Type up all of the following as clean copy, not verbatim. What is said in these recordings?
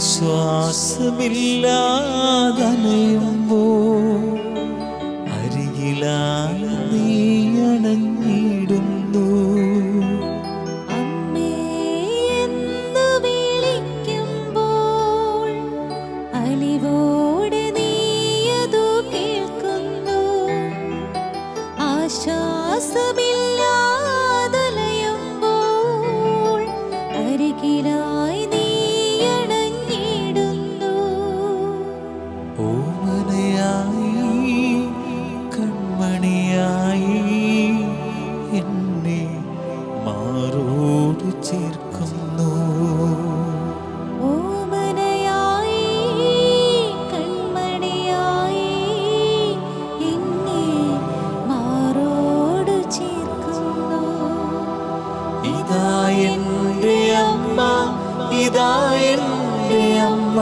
ശ്വാസമില്ലാതലയുമ്പോ അരികിലായി നീ അണഞ്ഞിടുന്നു. ഇതാ എൻ്റെ അമ്മ,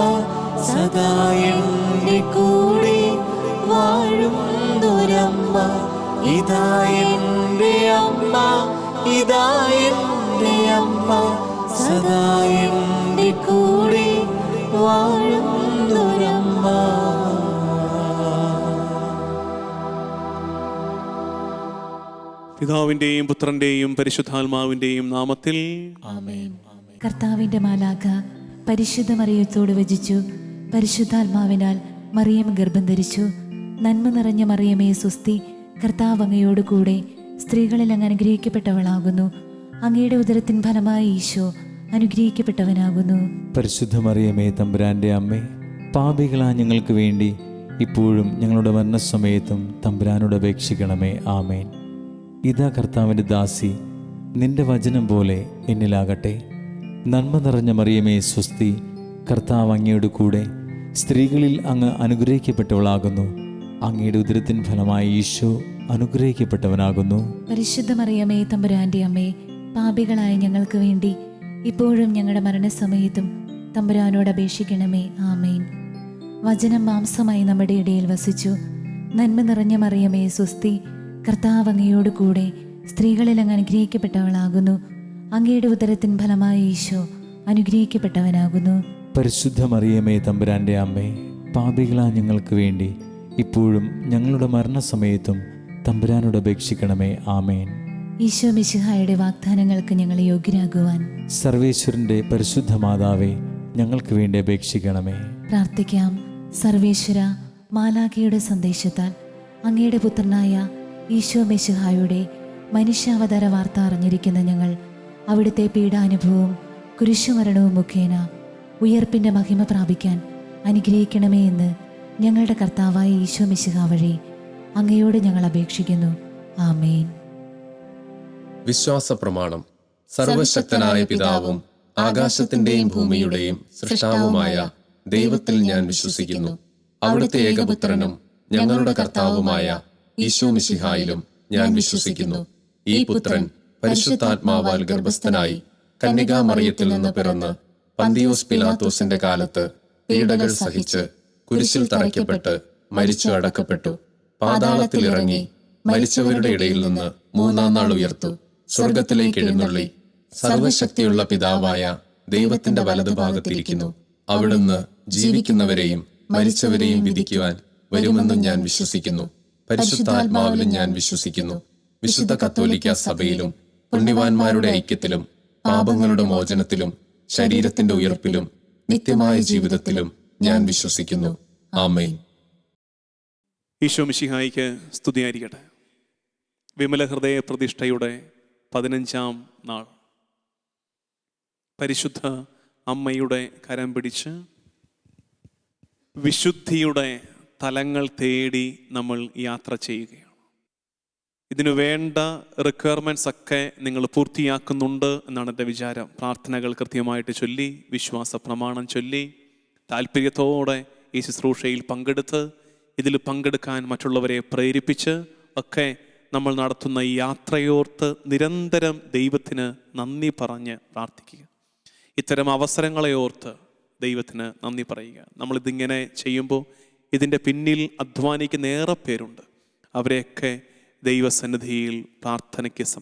സദാ എൻ്റെ കൂടെ വാഴുന്നൊരമ്മ. ഇതാ എൻ്റെ അമ്മ, ഇതാ എൻ്റെ അമ്മ, സദാ എൻ്റെ കൂടെ വാഴുന്നൊരമ്മ. പിതാവിന്റെയും പുത്രന്റെയും പരിശുദ്ധാത്മാവിന്റെയും നാമത്തിൽ ആമേൻ. കർത്താവിന്റെ മാലാഖ പരിശുദ്ധ മറിയത്തോട് വചിച്ചു, പരിശുദ്ധാത്മാവിനാൽ മറിയം ഗർഭം ധരിച്ചു. നന്മ നിറഞ്ഞ മറിയമേ സ്വസ്തി, കർത്താവ് അങ്ങയോട് കൂടെ സ്ത്രീകളിൽ അങ്ങ് അനുഗ്രഹിക്കപ്പെട്ടവളാകുന്നു. അങ്ങയുടെ ഉദരത്തിൻ ഫലമായി ഈശോ അനുഗ്രഹിക്കപ്പെട്ടവനാകുന്നു. പരിശുദ്ധ മറിയമേ തമ്പുരാന്റെ അമ്മേ, പാപികളാ ഞങ്ങൾക്ക് വേണ്ടി ഇപ്പോഴും ഞങ്ങളുടെ മരണസമയത്തും തമ്പുരാനോട് അപേക്ഷിക്കണമേ. ആമേൻ. ഇതാ കർത്താവിൻ്റെ ദാസി, നിന്റെ വചനം പോലെ എന്നിലാകട്ടെ. നന്മ നിറഞ്ഞ മറിയമേ സ്വസ്തി, കർത്താവ് അങ്ങയോട് കൂടെ സ്ത്രീകളിൽ അങ്ങ് അനുഗ്രഹിക്കപ്പെട്ടവളാകുന്നു. അങ്ങയുടെ ഉദരത്തിൻ ഫലമായി ഈശോ അനുഗ്രഹിക്കപ്പെട്ടവനാകുന്നു. പരിശുദ്ധ മറിയമേ തമ്പുരാന്റെ അമ്മേ, പാപികളായ ഞങ്ങൾക്ക് വേണ്ടി ഇപ്പോഴും ഞങ്ങളുടെ മരണസമയത്തും തമ്പുരാനോട് അപേക്ഷിക്കണമേ. ആമേൻ. വചനം മാംസമായി നമ്മുടെ ഇടയിൽ വസിച്ചു. നന്മ നിറഞ്ഞ മറിയമേ സ്വസ്തി, കർത്താവ് അങ്ങയോട് കൂടെ സ്ത്രീകളിൽ അങ്ങ് അനുഗ്രഹിക്കപ്പെട്ടവളാകുന്നു. അങ്ങയുടെ ഉദരത്തിൻ ഫലമായി ഈശോ അനുഗ്രഹിക്കപ്പെട്ടവനാകുന്നു. പരിശുദ്ധ മറിയമേ തമ്പുരാന്റെ അമ്മേ, പാപികളാ ഞങ്ങൾക്ക് വേണ്ടി ഇപ്പോഴും ഞങ്ങളുടെ മരണസമയത്തും തമ്പുരാനോട് അപേക്ഷിക്കണമേ. ആമേൻ. ഈശോ മിശിഹായുടെ വാഗ്ദാനങ്ങൾക്ക് ഞങ്ങളെ യോഗ്യരാകുവാൻ സർവേശ്വരന്റെ പരിശുദ്ധ മാതാവേ, ഞങ്ങൾക്ക് വേണ്ടി അപേക്ഷിക്കണമേ. പ്രാർത്ഥിക്കാം. സർവേശ്വര, മാലാഖയുടെ സന്ദേശത്താൽ അങ്ങയുടെ പുത്രനായ ഈശോ മിശിഹായുടെ മനുഷ്യാവതാര വാർത്ത അറിഞ്ഞിരിക്കുന്ന ഞങ്ങൾ അവിടുത്തെ പീഡാനുഭവവും കുരിശുമരണവും മുഖേന ഉയർപ്പിൻ്റെ മഹിമ പ്രാപിക്കാൻ അനുഗ്രഹിക്കണമേ എന്ന് ഞങ്ങളുടെ കർത്താവായ ഈശോ മിശിഹാ വഴി അങ്ങയോട് ഞങ്ങൾ അപേക്ഷിക്കുന്നു. ആമേൻ. വിശ്വാസ പ്രമാണം. സർവശക്തനായ പിതാവും ആകാശത്തിന്റെയും ഭൂമിയുടെയും സൃഷ്ടാവുമായ ദൈവത്തിൽ ഞാൻ വിശ്വസിക്കുന്നു. അവിടുത്തെ ഏകപുത്രനും ഞങ്ങളുടെ കർത്താവുമായ ഈശോ മിശിഹായിലും ഞാൻ വിശ്വസിക്കുന്നു. ഈ പുത്രൻ പരിശുദ്ധാത്മാവാൽ ഗർഭസ്ഥനായി കന്യകാമറിയത്തിൽ നിന്ന് പിറന്ന് പന്തിയോസ് പിലാത്തോസിന്റെ കാലത്ത് പീഡകൾ സഹിച്ച് കുരിശിൽ തറയ്ക്കപ്പെട്ട് മരിച്ചു അടക്കപ്പെട്ടു. പാതാളത്തിൽ ഇറങ്ങി മരിച്ചവരുടെ ഇടയിൽ നിന്ന് മൂന്നാം നാൾ ഉയർത്തു. സ്വർഗത്തിലേക്ക് എഴുന്നള്ളി സർവശക്തിയുള്ള പിതാവായ ദൈവത്തിന്റെ വലതുഭാഗത്തിരിക്കുന്നു. അവിടുന്ന് ജീവിക്കുന്നവരെയും മരിച്ചവരെയും വിധിക്കുവാൻ വരുമെന്നും ഞാൻ വിശ്വസിക്കുന്നു. പരിശുദ്ധാത്മാവിലും ഞാൻ വിശ്വസിക്കുന്നു. വിശുദ്ധ കത്തോലിക്ക സഭയിലും പുണ്യവാന്മാരുടെ ഐക്യത്തിലും പാപങ്ങളുടെ മോചനത്തിലും ശരീരത്തിന്റെ ഉയർപ്പിലും നിത്യമായ ജീവിതത്തിലും ഞാൻ വിശ്വസിക്കുന്നു. ആമേൻ. ഈശോ മിശിഹായിക്ക് സ്തുതിയായിരിക്കട്ടെ. വിമല ഹൃദയ പ്രതിഷ്ഠയുടെ 15-ാം നാൾ പരിശുദ്ധ അമ്മയുടെ കരം പിടിച്ച് വിശുദ്ധിയുടെ തലങ്ങൾ തേടി നമ്മൾ യാത്ര ചെയ്യുകയാണ്. ഇതിനു വേണ്ട റിക്വയർമെൻറ്റ്സ് ഒക്കെ നിങ്ങൾ പൂർത്തിയാക്കുന്നുണ്ട് എന്നാണ് എൻ്റെ വിചാരം. പ്രാർത്ഥനകൾ കൃത്യമായിട്ട് ചൊല്ലി, വിശ്വാസ പ്രമാണം ചൊല്ലി, താല്പര്യത്തോടെ ഈ ശുശ്രൂഷയിൽ പങ്കെടുത്ത് ഇതിൽ പങ്കെടുക്കാൻ മറ്റുള്ളവരെ പ്രേരിപ്പിച്ച് ഒക്കെ നമ്മൾ നടത്തുന്ന ഈ യാത്രയോർത്ത് നിരന്തരം ദൈവത്തിന് നന്ദി പറഞ്ഞ് പ്രാർത്ഥിക്കുക. ഇത്തരം അവസരങ്ങളെ ഓർത്ത് ദൈവത്തിന് നന്ദി പറയുക. നമ്മളിതിങ്ങനെ ചെയ്യുമ്പോൾ ഇതിൻ്റെ പിന്നിൽ അധ്വാനിക്കുന്ന ഏറെ പേരുണ്ട്. അവരെയൊക്കെ ദൈവസന്നിധിയിൽ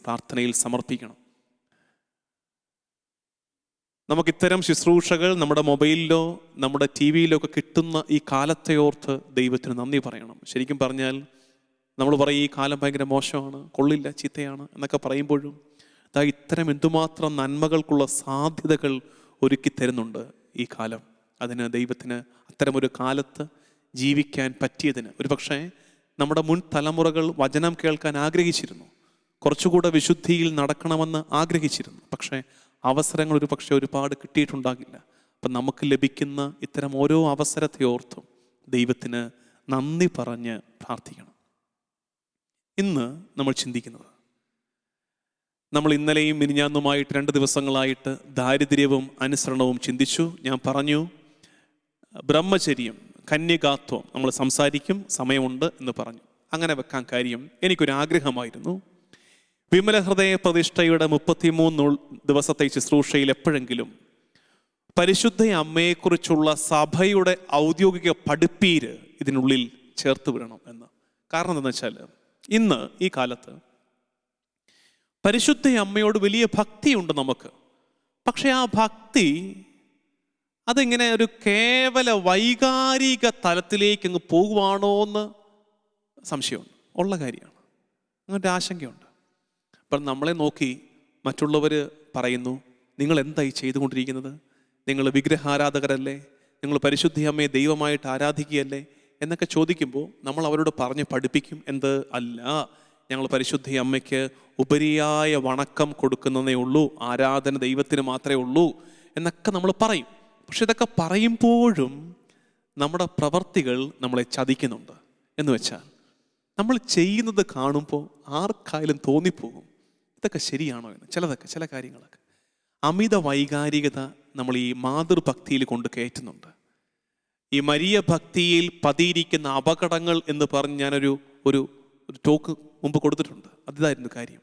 പ്രാർത്ഥനയിൽ സമർപ്പിക്കണം. നമുക്ക് ഇത്തരം ശുശ്രൂഷകൾ നമ്മുടെ മൊബൈലിലോ നമ്മുടെ ടി വിയിലോ ഒക്കെ കിട്ടുന്ന ഈ കാലത്തെ ഓർത്ത് ദൈവത്തിന് നന്ദി പറയണം. ശരിക്കും പറഞ്ഞാൽ നമ്മൾ പറയും ഈ കാലം ഭയങ്കര മോശമാണ്, കൊള്ളില്ല, ചീത്തയാണ് എന്നൊക്കെ പറയുമ്പോഴും ഇത്തരം എന്തുമാത്രം നന്മകൾക്കുള്ള സാധ്യതകൾ ഒരുക്കി തരുന്നുണ്ട് ഈ കാലം. അതിന് ദൈവത്തിന് അത്തരമൊരു കാലത്ത് ജീവിക്കാൻ പറ്റിയതിന് ഒരുപക്ഷെ നമ്മുടെ മുൻ തലമുറകൾ വചനം കേൾക്കാൻ ആഗ്രഹിച്ചിരുന്നു, കുറച്ചുകൂടെ വിശുദ്ധിയിൽ നടക്കണമെന്ന് ആഗ്രഹിച്ചിരുന്നു. പക്ഷേ അവസരങ്ങൾ ഒരുപക്ഷെ ഒരുപാട് കിട്ടിയിട്ടുണ്ടാകില്ല. അപ്പം നമുക്ക് ലഭിക്കുന്ന ഇത്തരം ഓരോ അവസരത്തെ ഓർത്തും ദൈവത്തിന് നന്ദി പറഞ്ഞ് പ്രാർത്ഥിക്കണം. ഇന്ന് നമ്മൾ ചിന്തിക്കുന്നത്, നമ്മൾ ഇന്നലെയും മിനിഞ്ഞാന്നുമായിട്ട് 2 ദിവസങ്ങളായിട്ട് ദാരിദ്ര്യവും അനുസരണവും ചിന്തിച്ചു. ഞാൻ പറഞ്ഞു ബ്രഹ്മചര്യം, കന്യകാത്വം നമ്മൾ സംസാരിക്കും, സമയമുണ്ട് എന്ന് പറഞ്ഞു. അങ്ങനെ വെക്കാൻ കാര്യം എനിക്കൊരാഗ്രഹമായിരുന്നു. വിമല ഹൃദയ പ്രതിഷ്ഠയുടെ 33 ദിവസത്തെ ശുശ്രൂഷയിൽ എപ്പോഴെങ്കിലും പരിശുദ്ധ അമ്മയെക്കുറിച്ചുള്ള സഭയുടെ ഔദ്യോഗിക പഠിപ്പീര് ഇതിനുള്ളിൽ ചേർത്ത് വിടണം എന്ന്. കാരണം എന്താണെന്ന് വെച്ചാൽ ഇന്ന് ഈ കാലത്ത് പരിശുദ്ധ അമ്മയോട് വലിയ ഭക്തിയുണ്ട് നമുക്ക്. പക്ഷെ ആ ഭക്തി അതിങ്ങനെ ഒരു കേവല വൈകാരിക തലത്തിലേക്ക് അങ്ങ് പോകുവാണോ എന്ന് സംശയമുണ്ട്. ഉള്ള കാര്യമാണ്, അങ്ങനൊരു ആശങ്കയുണ്ട്. അപ്പം നമ്മളെ നോക്കി മറ്റുള്ളവർ പറയുന്നു, നിങ്ങൾ എന്തായി ചെയ്തുകൊണ്ടിരിക്കുന്നത്? നിങ്ങൾ വിഗ്രഹാരാധകരല്ലേ? നിങ്ങൾ പരിശുദ്ധ അമ്മയെ ദൈവമായിട്ട് ആരാധിക്കുകയല്ലേ എന്നൊക്കെ ചോദിക്കുമ്പോൾ നമ്മൾ അവരോട് പറഞ്ഞ് പഠിപ്പിക്കും, എന്ത് അല്ല, ഞങ്ങൾ പരിശുദ്ധ അമ്മയ്ക്ക് ഉപരിയായ വണക്കം കൊടുക്കുന്നതേ ഉള്ളൂ, ആരാധന ദൈവത്തിന് മാത്രമേ ഉള്ളൂ എന്നൊക്കെ നമ്മൾ പറയും. പക്ഷെ ഇതൊക്കെ പറയുമ്പോഴും നമ്മുടെ പ്രവർത്തികൾ നമ്മളെ ചതിക്കുന്നുണ്ട്. എന്ന് വെച്ചാൽ നമ്മൾ ചെയ്യുന്നത് കാണുമ്പോൾ ആർക്കായാലും തോന്നിപ്പോകും ഇതൊക്കെ ശരിയാണോ എന്ന്. ചില കാര്യങ്ങളൊക്കെ അമിത വൈകാരികത നമ്മൾ ഈ മാതൃഭക്തിയിൽ കൊണ്ട് കയറ്റുന്നുണ്ട്. ഈ മരിയ ഭക്തിയിൽ പതിയിരിക്കുന്ന അപകടങ്ങൾ എന്ന് പറഞ്ഞ് ഞാനൊരു ഒരു ടോക്ക് മുമ്പ് കൊടുത്തിട്ടുണ്ട്. അതിതായിരുന്നു കാര്യം.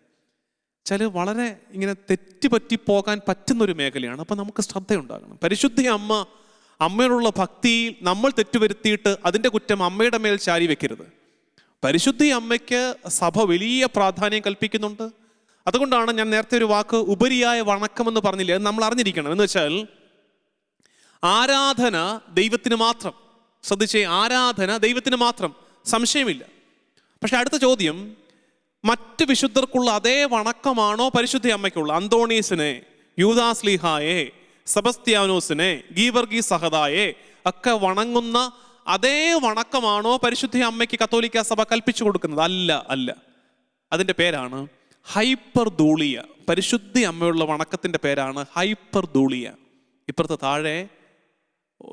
വളരെ ഇങ്ങനെ തെറ്റുപറ്റി പോകാൻ പറ്റുന്നൊരു മേഖലയാണ്. അപ്പം നമുക്ക് ശ്രദ്ധയുണ്ടാകണം. പരിശുദ്ധ അമ്മയോടുള്ള ഭക്തിയിൽ നമ്മൾ തെറ്റുവരുത്തിയിട്ട് അതിൻ്റെ കുറ്റം അമ്മയുടെ മേൽ ചാരി വെക്കരുത്. പരിശുദ്ധ അമ്മയ്ക്ക് സഭ വലിയ പ്രാധാന്യം കൽപ്പിക്കുന്നുണ്ട്. അതുകൊണ്ടാണ് ഞാൻ നേരത്തെ ഒരു വാക്ക് ഉപരിയായ വണക്കമെന്ന് പറഞ്ഞില്ലേ, അത് നമ്മൾ അറിഞ്ഞിരിക്കണം. എന്ന് വെച്ചാൽ ആരാധന ദൈവത്തിന് മാത്രം. ശ്രദ്ധിച്ചേ, ആരാധന ദൈവത്തിന് മാത്രം, സംശയമില്ല. പക്ഷെ അടുത്ത ചോദ്യം, മറ്റ് വിശുദ്ധർക്കുള്ള അതേ വണക്കമാണോ പരിശുദ്ധ അമ്മയ്ക്കുള്ള? അന്തോണീസിനെ, യൂദാസ്ലീഹായെ, സെബസ്ത്യാനോസിനെ, ഗീവർഗീസ് സഹദായെ ഒക്കെ വണങ്ങുന്ന അതേ വണക്കമാണോ പരിശുദ്ധ അമ്മയ്ക്ക് കത്തോലിക്ക സഭ കൽപ്പിച്ചു കൊടുക്കുന്നത്? അല്ല. അതിൻ്റെ പേരാണ് ഹൈപ്പർ ധൂളിയ. പരിശുദ്ധ അമ്മയുള്ള വണക്കത്തിൻ്റെ പേരാണ് ഹൈപ്പർ ധൂളിയ. ഇപ്പുറത്തെ താഴെ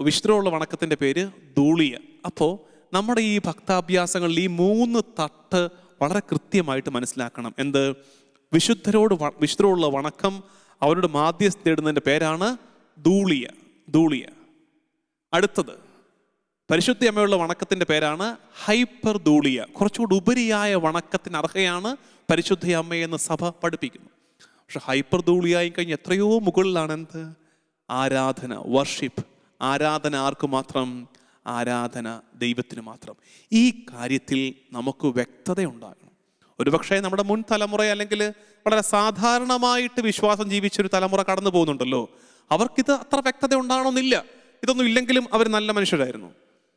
വിശുദ്ധമുള്ള വണക്കത്തിൻ്റെ പേര് ധൂളിയ. അപ്പോൾ നമ്മുടെ ഈ ഭക്താഭ്യാസങ്ങളിൽ ഈ 3 തട്ട് വളരെ കൃത്യമായിട്ട് മനസ്സിലാക്കണം. എന്ത്? വിശുദ്ധരോടുള്ള വണക്കം, അവരുടെ മാധ്യസ്ഥ തേടുന്നതിൻ്റെ പേരാണ് ധൂളിയ. അടുത്തത് പരിശുദ്ധ അമ്മയുള്ള വണക്കത്തിൻ്റെ പേരാണ് ഹൈപ്പർ ധൂളിയ. കുറച്ചുകൂടി ഉപരിയായ വണക്കത്തിന് അർഹയാണ് പരിശുദ്ധ അമ്മയെന്ന് സഭ പഠിപ്പിക്കുന്നു. പക്ഷെ ഹൈപ്പർ ധൂളിയായി കഴിഞ്ഞ് എത്രയോ മുകളിലാണ് എന്ത്? ആരാധന, വർഷിപ്പ്. ആരാധന ആർക്ക് മാത്രം? ആരാധന ദൈവത്തിന് മാത്രം. ഈ കാര്യത്തിൽ നമുക്ക് വ്യക്തതയുണ്ടാകണം. ഒരുപക്ഷെ നമ്മുടെ മുൻ തലമുറ അല്ലെങ്കിൽ വളരെ സാധാരണമായിട്ട് വിശ്വാസം ജീവിച്ചൊരു തലമുറ കടന്നു പോകുന്നുണ്ടല്ലോ, അവർക്കിത് അത്ര വ്യക്തത ഉണ്ടാകണമെന്നില്ല. ഇതൊന്നും ഇല്ലെങ്കിലും അവർ നല്ല മനുഷ്യരായിരുന്നു.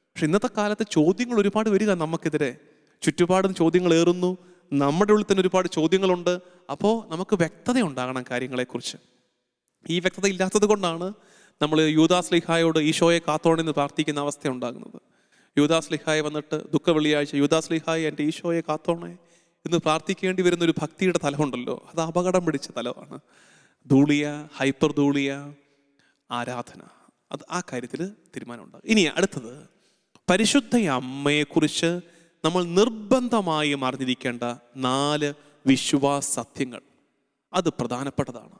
പക്ഷെ ഇന്നത്തെ കാലത്ത് ചോദ്യങ്ങൾ ഒരുപാട് വരിക നമുക്കെതിരെ. ചുറ്റുപാടും ചോദ്യങ്ങൾ ഏറുന്നു, നമ്മുടെ ഉള്ളിൽ തന്നെ ഒരുപാട് ചോദ്യങ്ങളുണ്ട്. അപ്പോൾ നമുക്ക് വ്യക്തത ഉണ്ടാകണം കാര്യങ്ങളെക്കുറിച്ച്. ഈ വ്യക്തത ഇല്ലാത്തത് കൊണ്ടാണ് നമ്മൾ യൂദാസ്ലീഹായോട് ഈശോയെ കാത്തോണെന്ന് പ്രാർത്ഥിക്കുന്ന അവസ്ഥ ഉണ്ടാകുന്നത്. യൂദാസ്ലീഹായെ വന്നിട്ട് ദുഃഖ വെള്ളിയാഴ്ച യൂദാസ്ലീഹായെ എൻ്റെ ഈശോയെ കാത്തോണേ എന്ന് പ്രാർത്ഥിക്കേണ്ടി വരുന്നൊരു ഭക്തിയുടെ തലമുണ്ടല്ലോ, അത് അപകടം പിടിച്ച തലമാണ്. ധൂളിയ, ഹൈപ്പർ ധൂളിയ ആരാധന, അത് ആ കാര്യത്തിൽ തീരുമാനമുണ്ടാകും. ഇനി അടുത്തത്, പരിശുദ്ധ അമ്മയെക്കുറിച്ച് നമ്മൾ നിർബന്ധമായും അറിഞ്ഞിരിക്കേണ്ട 4 വിശ്വാസ സത്യങ്ങൾ. അത് പ്രധാനപ്പെട്ടതാണ്.